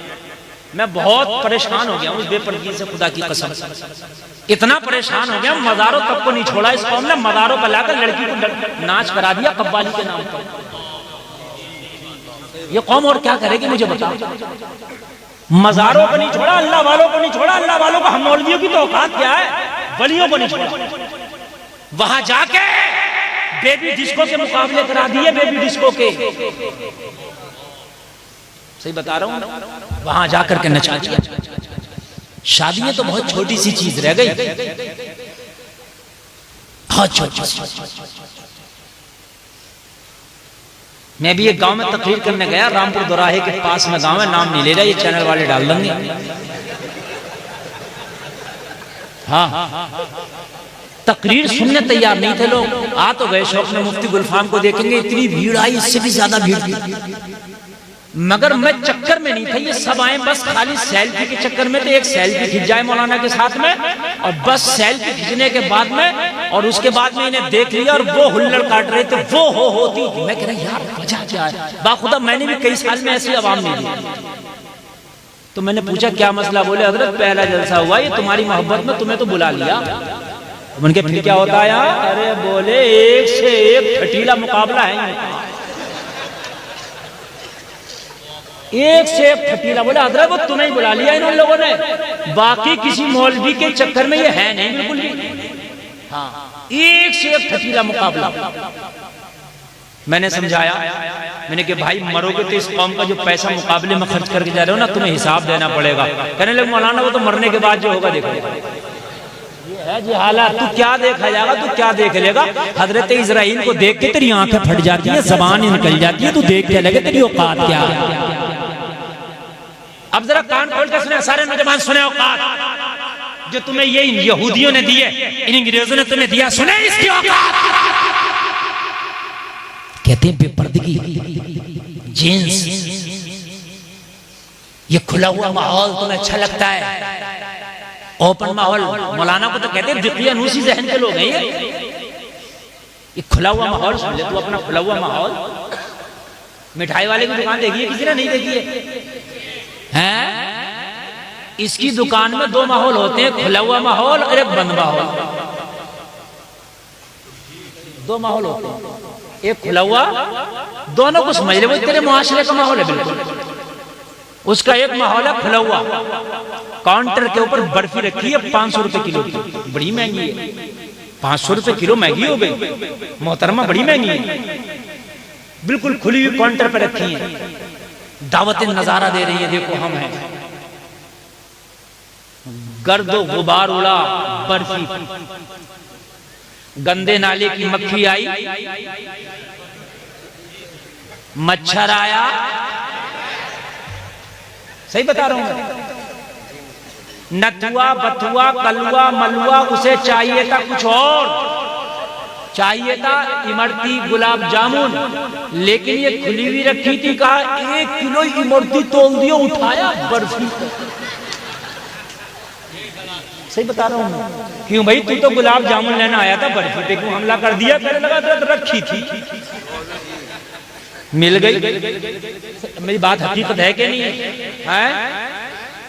मैं बहुत परेशान हो गया हूँ इस बेपर्दगी से, खुदा की कसम। इतना परेशान हो गया, मज़ारों तक को नहीं छोड़ा इस कौम ने। मज़ारों पर लाकर लड़की को नाच करा दिया कव्वाली के नाम पर। ये कौम और क्या करेगी मुझे बताओ। मज़ारों को नहीं छोड़ा, अल्लाह वालों को नहीं छोड़ा। अल्लाह वालों को, हम मौलवियों की तो औकात क्या है, वलियों को नहीं छोड़ा। वहां जाके बेबी डिस्को के मुकाबले करा दिए, बेबी डिस्को के। सही बता रहा हूं, वहां जाकर के नचा दिया। शादियां तो बहुत छोटी सी चीज रह गई, बहुत छोटी सी। मैं भी एक गांव में तकरीर करने गया, रामपुर दोराहे के पास में गांव है, नाम नहीं ले रहा, ये चैनल वाले डाल देंगे। हाँ, तकरीर सुनने तैयार नहीं थे लोग। आ तो गए शौक में, मुफ्ती गुलफाम को देखेंगे, इतनी भीड़ आई, इससे भी ज्यादा भीड़ थी। मगर मैं चक्कर में नहीं था, ये सब आए बस खाली सेल्फी के चक्कर में। तो एक सेल्फी खिंच जाए मौलाना के साथ में, और बस सेल्फी खींचने के बाद में, और उसके बाद में इन्हें देख लिया और वो हुल्लड़ काट रहे थे, वो होती। मैं कह रहा यार वजह क्या है। बाखुदा मैंने भी कई साल में ऐसी आवाम नहीं दी। तो मैंने पूछा क्या मसला। बोले हजरत पहला जलसा हुआ, ये तुम्हारी मोहब्बत में तुम्हें तो बुला लिया। उनके फिर क्या होता है यार? अरे बोले एक से एक फटीला मुकाबला है, एक से एक फटीला। बोले हजरत वो तुम्हें बुला लिया इन लोगों ने, बाकी किसी मौलवी के चक्कर में ये है नहीं बिल्कुल भी। हाँ, एक से एक फटीला मुकाबला। मैंने समझाया, मैंने कहा भाई मरोगे तो इस कौम का जो पैसा मुकाबले में खर्च करके जा रहे हो ना, तुम्हें हिसाब देना पड़ेगा। कहने लगे मौलाना वो तो मरने के बाद जो होगा देखो। ये है जी हालात, तू क्या देखा जाएगा, तू क्या देख लेगा। हजरत इजराइल को देख के तेरी आंखें फट जाती है, जबान निकल जाती है, तू देख के लगे तेरी औकात क्या है। अब जरा कान खोल के सुने सारे नौजवान, सुने औकात जो तुम्हें ये यहूदियों ने दिए, इन अंग्रेजों ने तुम्हें दिया, सुने इसकी औकात। कहते हैं बेपर्दगी, जींस, ये खुला हुआ माहौल तुम्हें अच्छा लगता है, ओपन माहौल। मौलाना को तो कहते हैं दिक़ियानूसी ज़हन के लोग हैं ये खुला हुआ माहौल। सुन ले तू अपना खुला हुआ माहौल। मिठाई वाले की दुकान देखी है किसी ने? नहीं देखी है? इसकी दुकान में 2 माहौल होते हैं, खुला हुआ माहौल और एक बंद माहौल। 2 माहौल होते हैं, एक खुला हुआ, दोनों को समझ ले, वो तेरे मुआशरे का माहौल है बिल्कुल। उसका एक माहौल है खुला हुआ, काउंटर के ऊपर बर्फी रखी है 500 रुपए किलो की, बड़ी महंगी है। 500 रुपए किलो महंगी हो गई मोहतरमा, बड़ी महंगी है। बिल्कुल खुली हुई काउंटर पर रखी है, दावतें नजारा दे रही है, देखो हम हैं। गर्दो गुबार उड़ा, बर्फी, गंदे नाले की मक्खी आई, मच्छर आया। सही बता रहा हूं, नथुआ बथुआ कलुआ मलुआ उसे चाहिए था कुछ और, चाहिए था इमरती गुलाब जामुन, लेकिन ये खुली हुई रखी थी। कहा 1 किलो इमरती तोल दियो, उठाया बर्फी। सही बता रहा हूं, क्यों भाई तू तो गुलाब जामुन लेना आया था, बर्फी पे क्यों हमला कर दिया? पहले लगा तो रखी थी, मिल गई। मेरी बात हकीकत है कि नहीं है?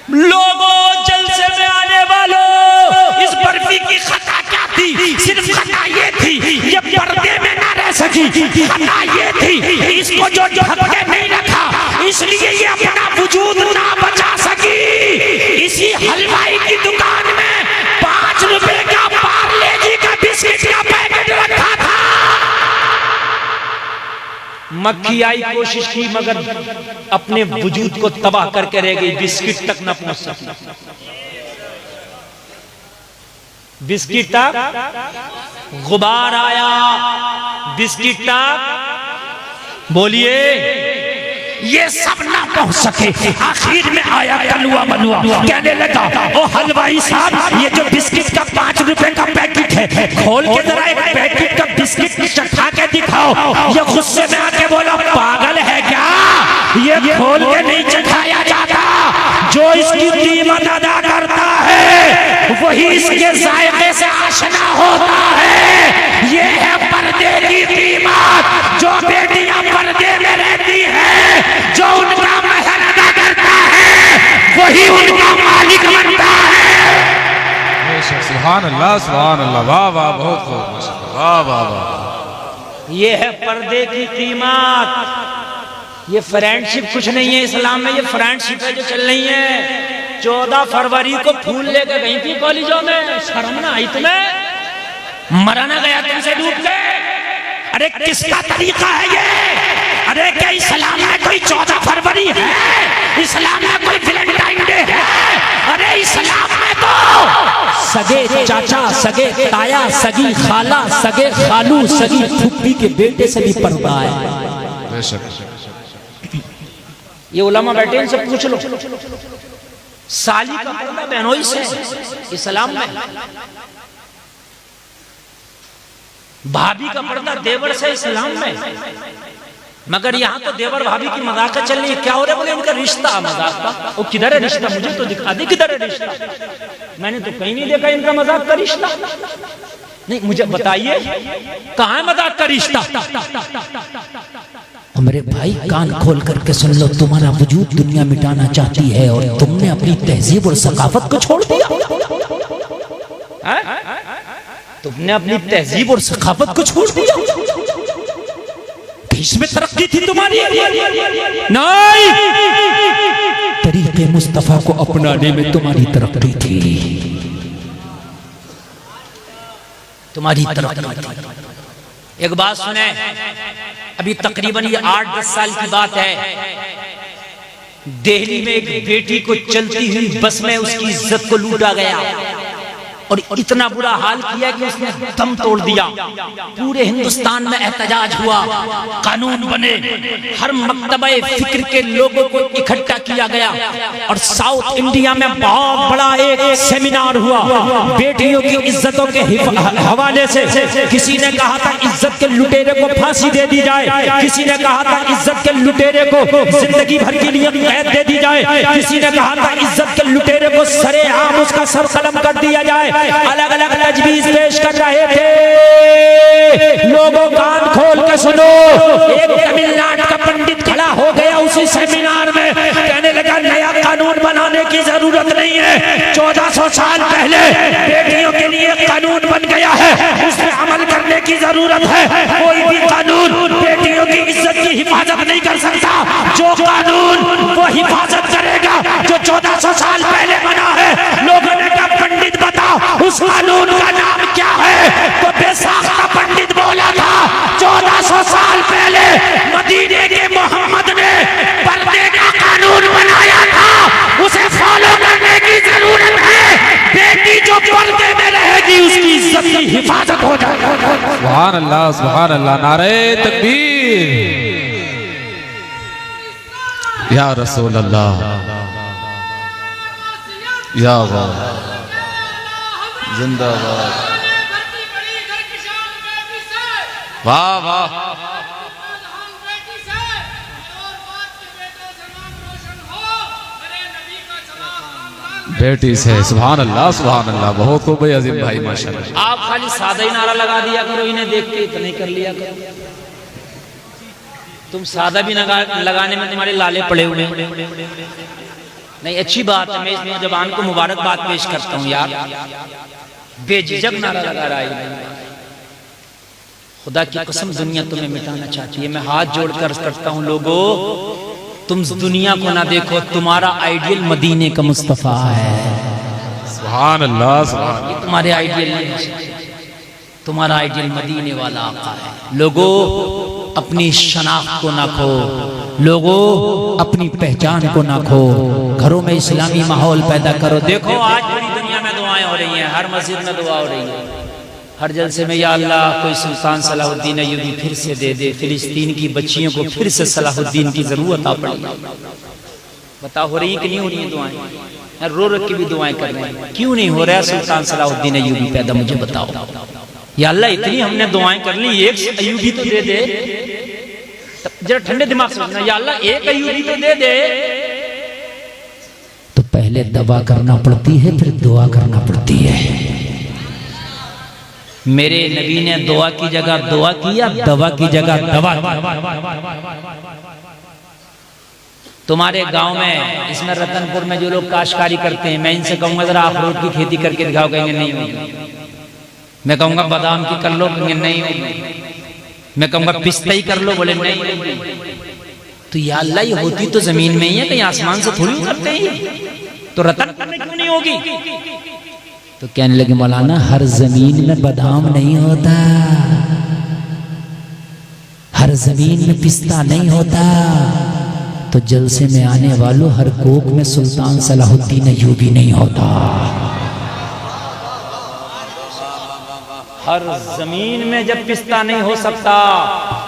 लोगों जलसे में आने वालों, इस बर्फी की खता क्या थी? सिर्फ खता ये थी, ये पर्दे में ना रह सकी। खता ये थी, इसको जो ढक के नहीं रखा, इसलिए ये अपना वजूद ना बचा सकी। इसी हलवाई की दुकान में 5 रुपए का पार्ले जी का बिस्किट का पैकेट रखा था। मक्खी आई, कोशिश की, मगर अपने वजूद को तबाह करके रह गई, बिस्किट तक न पहुंच सकी। बिस्किट तक गुबार आया, बिस्किट तक, बोलिए, ये सब ना पहुंच सके, आखिर में आया कलुआ बलुआ, कहने लगा ओ हलवाई साहब, ये जो बिस्किट का 5 रुपए का पैकेट है, खोल के जरा एक पैकेट का बिस्किट चखा के दिखाओ। ये गुस्से में आके बोला, पागल है क्या, ये खोल के नहीं चखाया जाता, जो इसकी कीमत अदा करता है वही इसके जायके से आशना होता है। ये है पर्दे की कीमत, जो बेटियां पर्दे में रहती है, जो उनका महर अदा करता है वही उनका मालिक बनता है। सुभान अल्लाह, सुभान अल्लाह, वाह वाह, बहुत खूब, वाह वाह वाह। ये है पर्दे की कीमत। ये फ्रेंडशिप कुछ नहीं है इस्लाम में, ये फ्रेंडशिप है जो चल रही है। 14 फरवरी को फूल लेकर गई थी कॉलेजों में, शर्म ना आई तुम्हें, मरा ना गया तुमसे डूब के। अरे किसका तरीका है ये? अरे क्या इस्लाम में कोई 14 फरवरी है? इस्लाम में कोई वैलेंटाइन डे है? अरे इस्लाम में तो सगे चाचा, सगे ताया, सगी खाला, सगे खालू, सगी फुप्पी के बेटे से भी पर्दा है। ये उलमा बैठे, इनसे पूछ लो, साली का पर्दा बहनोई से इस्लाम में, भाभी का पर्दा देवर से इस्लाम में। मगर यहाँ तो देवर भाभी की मजाक चल रही है। क्या हो रहा है? बोले उनका रिश्ता मजाक का। वो किधर है रिश्ता? मुझे तो दिखा दे किधर है रिश्ता। मैंने तो कहीं नहीं देखा इनका मजाक का रिश्ता। नहीं, मुझे बताइए कहाँ है मजाक का रिश्ता? मेरे भाई कान खोल करके सुन लो, तुम्हारा वजूद दुनिया मिटाना चाहती है और तुमने अपनी तहजीब और सकाफत को छोड़ दिया। तुमने अपनी तहजीब और सकाफत को छोड़ दिया। इसमें तरक्की थी तुम्हारी? नहीं, तरीके मुस्तफा को अपनाने में तुम्हारी तरक्की थी, तुम्हारी तरक्की। एक बात सुने, अभी तकरीबन ये 8-10 साल की बात है। दिल्ली में एक बेटी को चलती हुई बस में उसकी इज्जत को लूटा गया और इतना बुरा हाल किया कि उसने दम तोड़ दिया। पूरे हिंदुस्तान में एहतजाज हुआ, कानून बने, हर मकतबे फिक्र के लोगों को इकट्ठा किया गया और साउथ इंडिया में बहुत बड़ा एक सेमिनार हुआ बेटियों की इज्जतों के हवाले से। किसी ने कहा था इज्जत के लुटेरे को फांसी दे दी जाए, किसी ने कहा था इज्जत के लुटेरे को जिंदगी भर के लिए कैद दे दी जाए, किसी ने कहा था इज्जत के लुटेरे को सरेआम उसका सर कलम कर दिया जाए। अलग अलग तजवीज पेश कर रहे थे। लोगों कान खोल के सुनो, एक तमिलनाडु का पंडित खड़ा हो गया उसी सेमिनार में, कहने लगा नया कानून बनाने की जरूरत नहीं है, 1400 साल पहले बेटियों के लिए कानून बन गया है, उस पर अमल करने की जरूरत है। कोई भी कानून बेटियों की इज्जत की हिफाजत नहीं कर सकता। जो कानून वो हिफाजत करेगा जो 1400 साल पहले बना है। लोगों ने कहा पंडित बताओ उस कानून का नाम क्या है? तो बेसाख्ता पंडित बोला था 1400 साल पहले मदीने के मोहम्मद ने पर्दे का कानून बनाया था, उसे फॉलो करने की जरूरत है। बेटी जो पर्दे में रहेगी उसकी इज्जत की हिफाजत हो जाएगी। सुभान अल्लाह, सुभान अल्लाह, नारे तकबीर, या रसूल अल्लाह, या अल्लाह, जिंदाबाद, वाह वाह, बेटी से, सुभान अल्लाह, सुभान अल्लाह, बहुत खूब भाई अजीम भाई, माशाल्लाह। आप खाली सादा ही नारा लगा दिया करो, इन्हें देख के इतना ही कर लिया करो। तुम सादा भी लगाने में तुम्हारे लाले पड़े हुए हैं। नहीं, अच्छी बात है, मैं इस नौजवान को मुबारकबाद पेश करता हूँ यार, बेझिझक नारा लगा रहा है। खुदा की कसम दुनिया तुम्हें मिटाना चाहती है। मैं हाथ जोड़कर करता हूँ, लोगों तुम दुनिया को ना देखो, तुम्हारा आइडियल मदीने का मुस्तफा है। सुभान अल्लाह, सुभान अल्लाह, तुम्हारे आइडियल नहीं, तुम्हारा आइडियल मदीने वाला आका है। लोगों अपनी शनाख्त को ना खो, लोगों अपनी पहचान को ना खो, घरों में इस्लामी माहौल पैदा करो। देखो आज पूरी दुनिया में दुआएं दुआएं हो रही हैं, हर मस्जिद में दुआ हो रही है, हर जलसे में या अल्लाह कोई सुल्तान सलाहुद्दीन अय्यूबी फिर से दे दे, फिलिस्तीन की बच्चियों को फिर से सलाहुद्दीन की जरूरत आ पड़ी। बताओ हो रही है कि नहीं हो रही है दुआएं? रो रो के भी दुआएं कर रहे हैं, क्यों नहीं हो रहा है सुल्तान सलाहुद्दीन अय्यूबी पैदा? मुझे बताओ या अल्लाह, इतनी हमने दुआएं कर ली, एक अय्यूबी तो दे दे। जरा ठंडे दिमाग से सोचना, या अल्लाह एक अय्यूबी तो दे दे। तो पहले दवा करना पड़ती है, फिर दुआ करना पड़ती है। मेरे नबी ने दुआ की जगह दुआ किया, दवा की जगह दवा। तुम्हारे गांव में इसमें रतनपुर में जो लोग काश्तकारी करते हैं, मैं इनसे कहूंगा जरा अखरोट की खेती करके दिखाओ, कहेंगे नहीं होगी। मैं कहूंगा बादाम की कर लो, कहेंगे नहीं होगी। मैं कहूंगा पिस्ता ही कर लो, बोले नहीं होगी। तो या अल्लाह ये होती तो जमीन में ही है, कहीं आसमान से थोड़ी उतरते हैं, तो रतनपुर में क्यों नहीं होगी? तो कहने लगे मौलाना हर जमीन में बादाम नहीं होता, हर जमीन में पिस्ता नहीं होता, तो जलसे में आने वालों हर कोक में सुल्तान सलाहुद्दीन अय्यूबी नहीं होता। हर जमीन में जब पिस्ता नहीं हो सकता,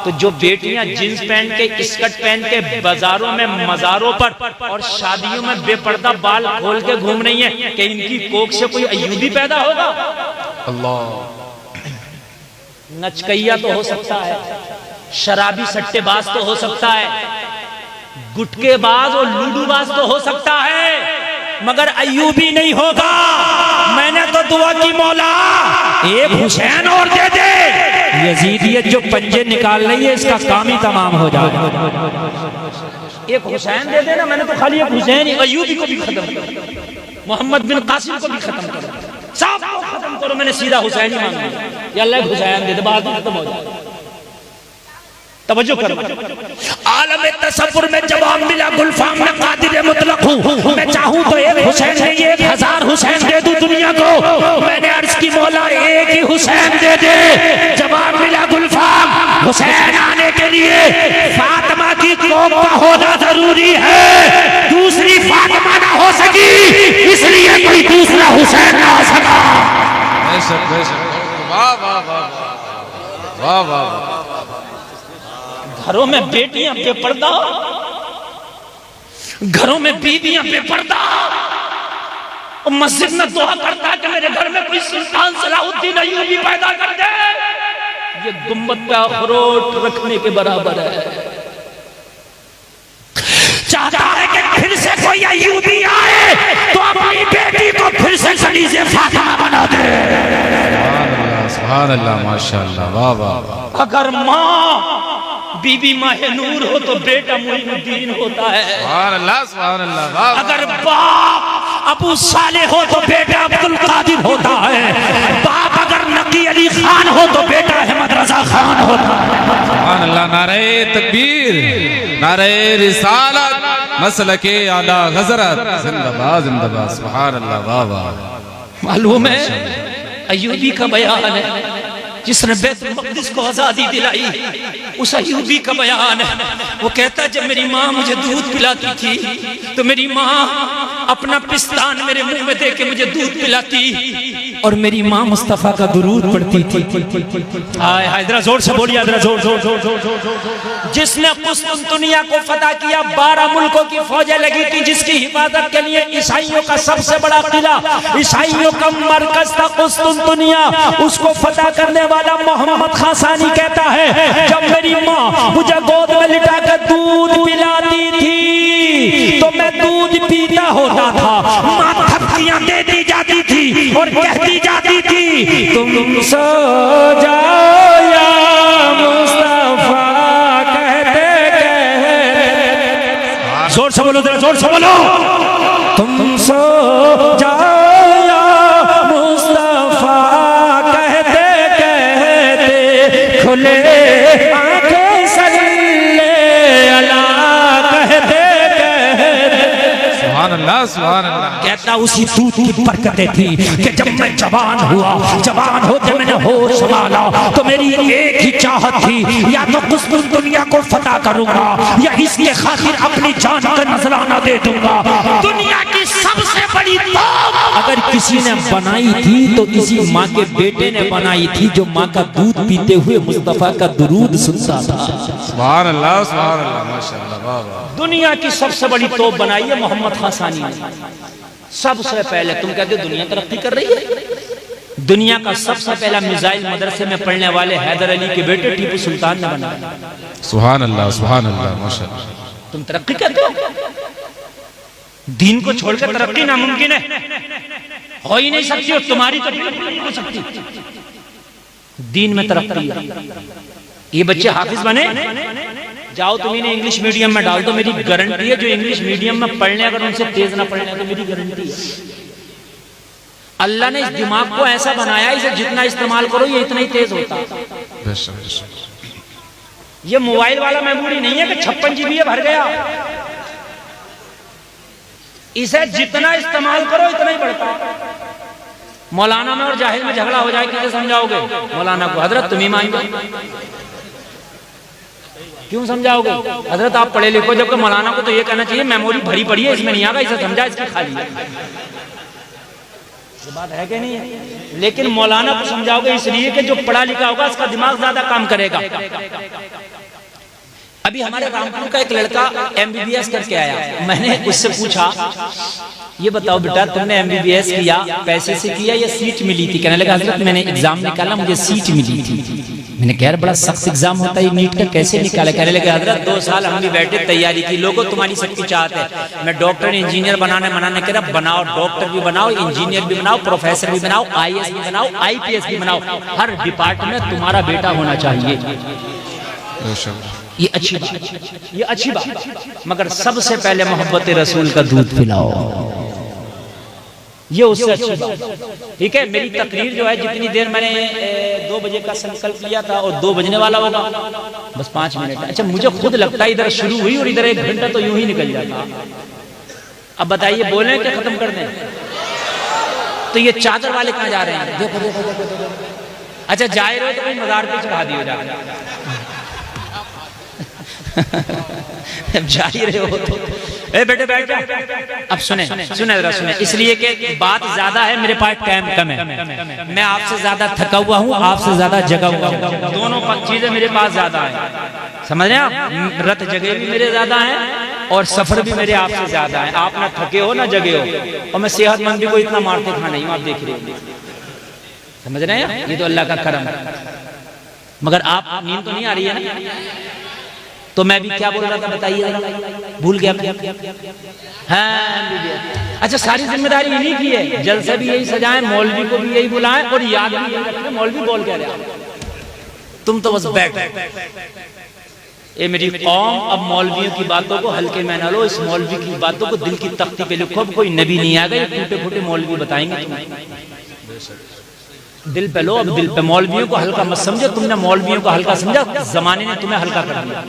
तो जो बेटियां जींस पहन के स्कर्ट पहन के बाजारों में मजारों पर और शादियों में बेपर्दा बाल खोल के घूम रही हैं, कि इनकी कोख से कोई अय्यूबी पैदा होगा? अल्लाह। नचकैया तो हो सकता है, शराबी सट्टेबाज तो हो सकता है, गुटकेबाज और लूडूबाज तो हो सकता है, मगर अय्यूबी नहीं होगा। मैंने तो दुआ की मौला एक हुसैन और दे दे, यजीदियत जो पंजे निकाल रही है इसका काम ही तमाम हो जाए। एक हुसैन दे देना, मैंने तो खाली एक हुसैन ही, अय्यूबी को भी खत्म करो, मोहम्मद बिन कासिम को भी खत्म करो, सब को खत्म करो, मैंने सीधा हुसैन ही मांगा। या अल्लाह हुसैन दे दे, बात खत्म हो जाए। तवज्जो करो, आलम तसव्वुर में जवाब मिला, गुलफाम में कादिर मुतलक हूँ, मैं चाहूँ तो एक हुसैन नहीं 1000 हुसैन दे दूं दुनिया को। मैंने अर्ज की मौला एक ही हुसैन दे दे, जवाब मिला गुलफाम, हुसैन आने के लिए फातिमा की कोख का होना जरूरी है, दूसरी फातिमा ना हो सकी, इसलिए कोई दूसरा हुसैन ना आ सका। वाह वाह वाह वाह वाह। घरों में बेटियां बेपर्दा, घरों में बीबियां बेपर्दा, और मस्जिद में दुआ करता है कि मेरे घर में कोई सुल्तान सलाहुद्दीन अय्यूबी पैदा कर दे। ये गुम्बद पे अखरोट रखने के बराबर है। चाहता है कि फिर से कोई अय्यूबी आए तो अपनी बेटी को फिर से खलीजे फातिमा बना दे। सुभान अल्लाह, माशाअल्लाह, वाह वाह। अगर माँ बीबी माहनूर हो तो बेटा मुइनुद्दीन होता है। सुभान अल्लाह, सुभान अल्लाह, वाह। अगर बाप अबू साले हो तो बेटा अब्दुल कादिर होता है। बाप अगर नकी अली खान हो तो बेटा अहमद रजा खान होता है। सुभान अल्लाह, नारे तकबीर, नारे रिसालत, मसलके आला हज़रत, जिंदाबाद जिंदाबाद, सुभान अल्लाह, वाह वाह। मालूम है अय्यूबी का बयान है जिसने बैतुल मक़दिस को आजादी दिलाई, उस अय्यूबी का बयान है। वो कहता है जब मेरी माँ मुझे दूध पिलाती थी तो मेरी माँ अपना पिस्तान मेरे मुंह में दे के मुझे दूध पिलाती, और मेरी माँ मुस्तफा का दुरूद पढ़ती थी। हाय हाय, जरा जोर से बोलिए, जरा जोर जोर जोर जोर जोर जोर। जिसने कुस्तुनतुनिया को फतह किया, 12 मुल्कों की फौजें लगी थी, जिसकी हिफाजत के लिए ईसाइयों का सबसे बड़ा किला, ईसाइयों का मरकज था कुस्तुनतुनिया, उसको फतह करने वाला मोहम्मद खासानी कहता है जब मेरी माँ मुझे गोद में लिटा कर दूध पिलाती थी तो मैं दूध पीता होता था, माँ थपकियां देती जाती थी और कहती जाती थी तुम सो जाओ या मुस्तफा कहते कहते। जोर से बोलो, जरा जोर से बोलो, तुम सो जाओ या मुस्तफा कहते कहते, खुले आंखें सल्ले अला कहते कहते। सुभान अल्लाह, सुभान अल्लाह। कहता उसी दूध की बरकतें थी कि जब मैं जवान हुआ, जवान होते मैंने होश संभाला तो मेरी एक ही चाहत थी, या तो कुस्तुनतुनिया को फतह करूंगा या इसके खातिर अपनी जान का नजराना दे दूंगा। दुनिया की सबसे बड़ी तौबा अगर किसी ने बनाई थी तो इसी माँ के बेटे ने बनाई थी, जो माँ का दूध पीते हुए मुस्तफा का दुरूद सुनता था। सुभान अल्लाह, सुभान अल्लाह, माशाअल्लाह, वाह वाह। दुनिया की सबसे बड़ी तोप बनाई है मोहम्मद खान सानी ने। सबसे पहले तुम कहते हो दुनिया तरक्की कर रही है, दुनिया का सबसे पहला मिसाइल मदरसे में पढ़ने वाले हैदर अली के बेटे टीपू सुल्तान ने बनाया। सुभान अल्लाह, सुभान अल्लाह, माशाअल्लाह। तुम तरक्की करते हो, दीन को छोड़कर तरक्की नामुमकिन है, हो ही नहीं सकती, और तुम्हारी तो नहीं हो सकती। दीन में तरक्की है। ये बच्चे हाफिज बने, जाओ तुम इन्हें इंग्लिश मीडियम में डाल दो, मेरी गारंटी है जो इंग्लिश मीडियम में पढ़ने अगर उनसे तेज ना पढ़ने तो मेरी गारंटी है। अल्लाह ने इस दिमाग को ऐसा बनाया, इसे जितना इस्तेमाल करो ये इतना ही तेज होता है। ये मोबाइल वाला मेमोरी नहीं है कि 56 GB भर गया, इसे जितना इस्तेमाल करो इतना ही बढ़ता है। मौलाना में और जाहिल में झगड़ा हो जाए, किसे समझाओगे? मौलाना को, हजरत तुम ही मान जाओ, क्यों समझाओगे? हजरत आप पढ़े लिखो, जबकि मौलाना को तो ये कहना चाहिए मेमोरी भरी पड़ी है, इसमें नहीं आगा, इसे समझा, इसकी खाली है। ये बात है कि नहीं है? लेकिन मौलाना को समझाओगे इसलिए कि जो पढ़ा लिखा होगा उसका दिमाग ज्यादा काम करेगा। अभी हमारे रामपुर का एक लड़का MBBS करके आया, मैंने उससे पूछा ये बताओ बेटा तुमने MBBS किया पैसे से किया या सीट मिली थी? कहने लगा हजरत मैंने एग्जाम निकाला, मुझे सीट मिली थी। मैंने कहा यार बड़ा सख्त एग्जाम होता है, नीट का कैसे निकाला? कहने लगे हजरत 2 साल हम भी बैठे तैयारी की, लोगों तुम्हारी सबकी चाहत है, मैं डॉक्टर इंजीनियर बनाने मनाने कह रहा, बनाओ, डॉक्टर भी बनाओ, इंजीनियर भी बनाओ, प्रोफेसर भी बनाओ, IAS भी बनाओ, IPS भी बनाओ, हर डिपार्टमेंट में तुम्हारा बेटा होना चाहिए। ये अच्छी बात, ये अच्छी बात, मगर सबसे पहले मोहब्बत रसूल का दूध पिलाओ, ये उससे अच्छी बात। ठीक है, मेरी तकरीर जो है जितनी देर मैंने 2 बजे का संकल्प लिया था और 2 बजने वाला होगा, बस 5 मिनट। अच्छा मुझे खुद लगता है इधर शुरू हुई और इधर 1 घंटा तो यूं ही निकल जाता। अब बताइए बोले कि खत्म कर दें? तो ये चादर वाले कहाँ जा रहे हैं? देखो देखो देखो देखो। अच्छा जाए रहे तो कोई मजार पे चढ़ा दियो जाकर जारी रहे हो तो ए बेटे बैठ जा। अब सुने जरा सुने, इसलिए कि बात ज्यादा है, मेरे पास टाइम कम है, मैं आपसे ज्यादा थका हुआ हूँ, आपसे ज्यादा जगा हुआ हूँ, दोनों चीजें मेरे पास ज्यादा है, समझ रहे हैं? रत जगह भी मेरे ज्यादा है और सफर भी मेरे आपसे ज्यादा है। आप ना थके हो ना जगे हो, और मैं सेहतमंद भी को इतना मारते खा नहीं हूँ, आप देख रहे हो, समझ रहे हैं? ये तो अल्लाह का करम है। मगर आप नींद तो नहीं आ रही है ना? तो मैं भी क्या बोल रहा था बताइए, भूल गया। हाँ अच्छा, सारी जिम्मेदारी इन्हीं की है, जलसे भी यही सजाएं, मौलवी को भी यही बुलाएं और याद भी यही रखें। मौलवी बोल कह रहे, तुम तो बस बैठ। ये मेरी कौम अब मौलवियों की बातों को हल्के में न लो, इस मौलवी की बातों को दिल की तख्ती पे लिखो। अब कोई नबी नहीं आ गए, टूटे फूटे मौलवी बताएंगे तुम्हें, दिल पे लो। अब दिल पे, मौलवियों को हल्का मत समझो, तुमने मौलवियों को हल्का समझा, जमाने ने तुम्हें हल्का कर दिया।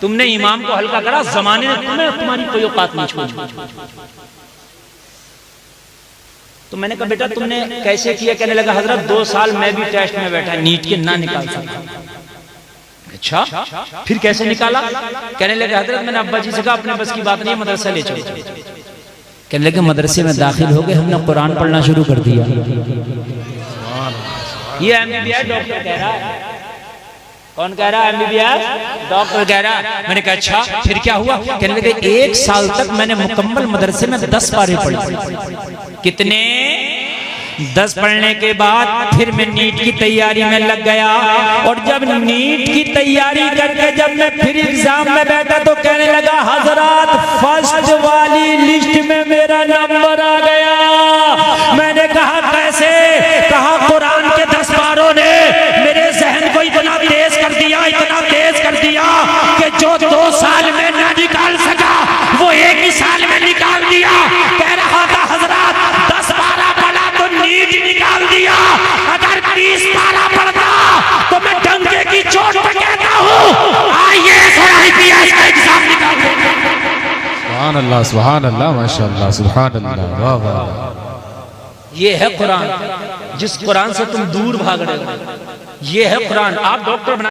तुमने इमाम को हल्का करा, जमाने ने तुम्हें, तुम्हारी कोई औकात नहीं छोड़ी। तो मैंने कहा बेटा तुमने कैसे किया? कहने लगा हजरत 2 साल मैं भी टेस्ट में बैठा, नीट के ना निकाल सका। अच्छा फिर कैसे निकाला? कहने लगे हजरत मैंने अब्बा जी से कहा अपने बस की बात नहीं, मदरसा ले चलो। कहने लगे मदरसे में दाखिल हो गए, हमने कुरान पढ़ना शुरू कर दिया। ये MBBS डॉक्टर कह रहा है। कौन कह रहा है? MBBS डॉक्टर कह रहा है। मैंने कहा अच्छा फिर क्या हुआ? कहने लगे 1 साल तक मैंने मुकम्मल मदरसे में 10 पारे पढ़े। कितने? 10 पढ़ने के बाद फिर मैं नीट की तैयारी में लग गया, और जब नीट की तैयारी करके जब मैं फिर एग्जाम में बैठा तो कहने लगा हजरत फर्स्ट वाली लिस्ट में मेरा नंबर आ गया। मैंने कहा कैसे? कहा कुरान के 10 पारों ने मेरे जहन को इतना तेज कर दिया, इतना तेज कर दिया कि जो 2 साल में ना निकाल सका वो 1 ही साल में निकाल दिया। कह रहा था हजरत 10 पारा पढ़ा तो नीट निकाल दिया, अगर 30 पारा पढ़ता तो मैं डंके की चोट पे कहता हूँ IAS और IPS का एग्जाम निकाल देंगे। सुभान अल्लाह, सुभान अल्लाह, माशाअल्लाह, सुभान अल्लाह, वाह वाह। ये है कुरान, जिस कुरान से तुम दूर भाग रहे हो, ये है कुरान। आप डॉक्टर बना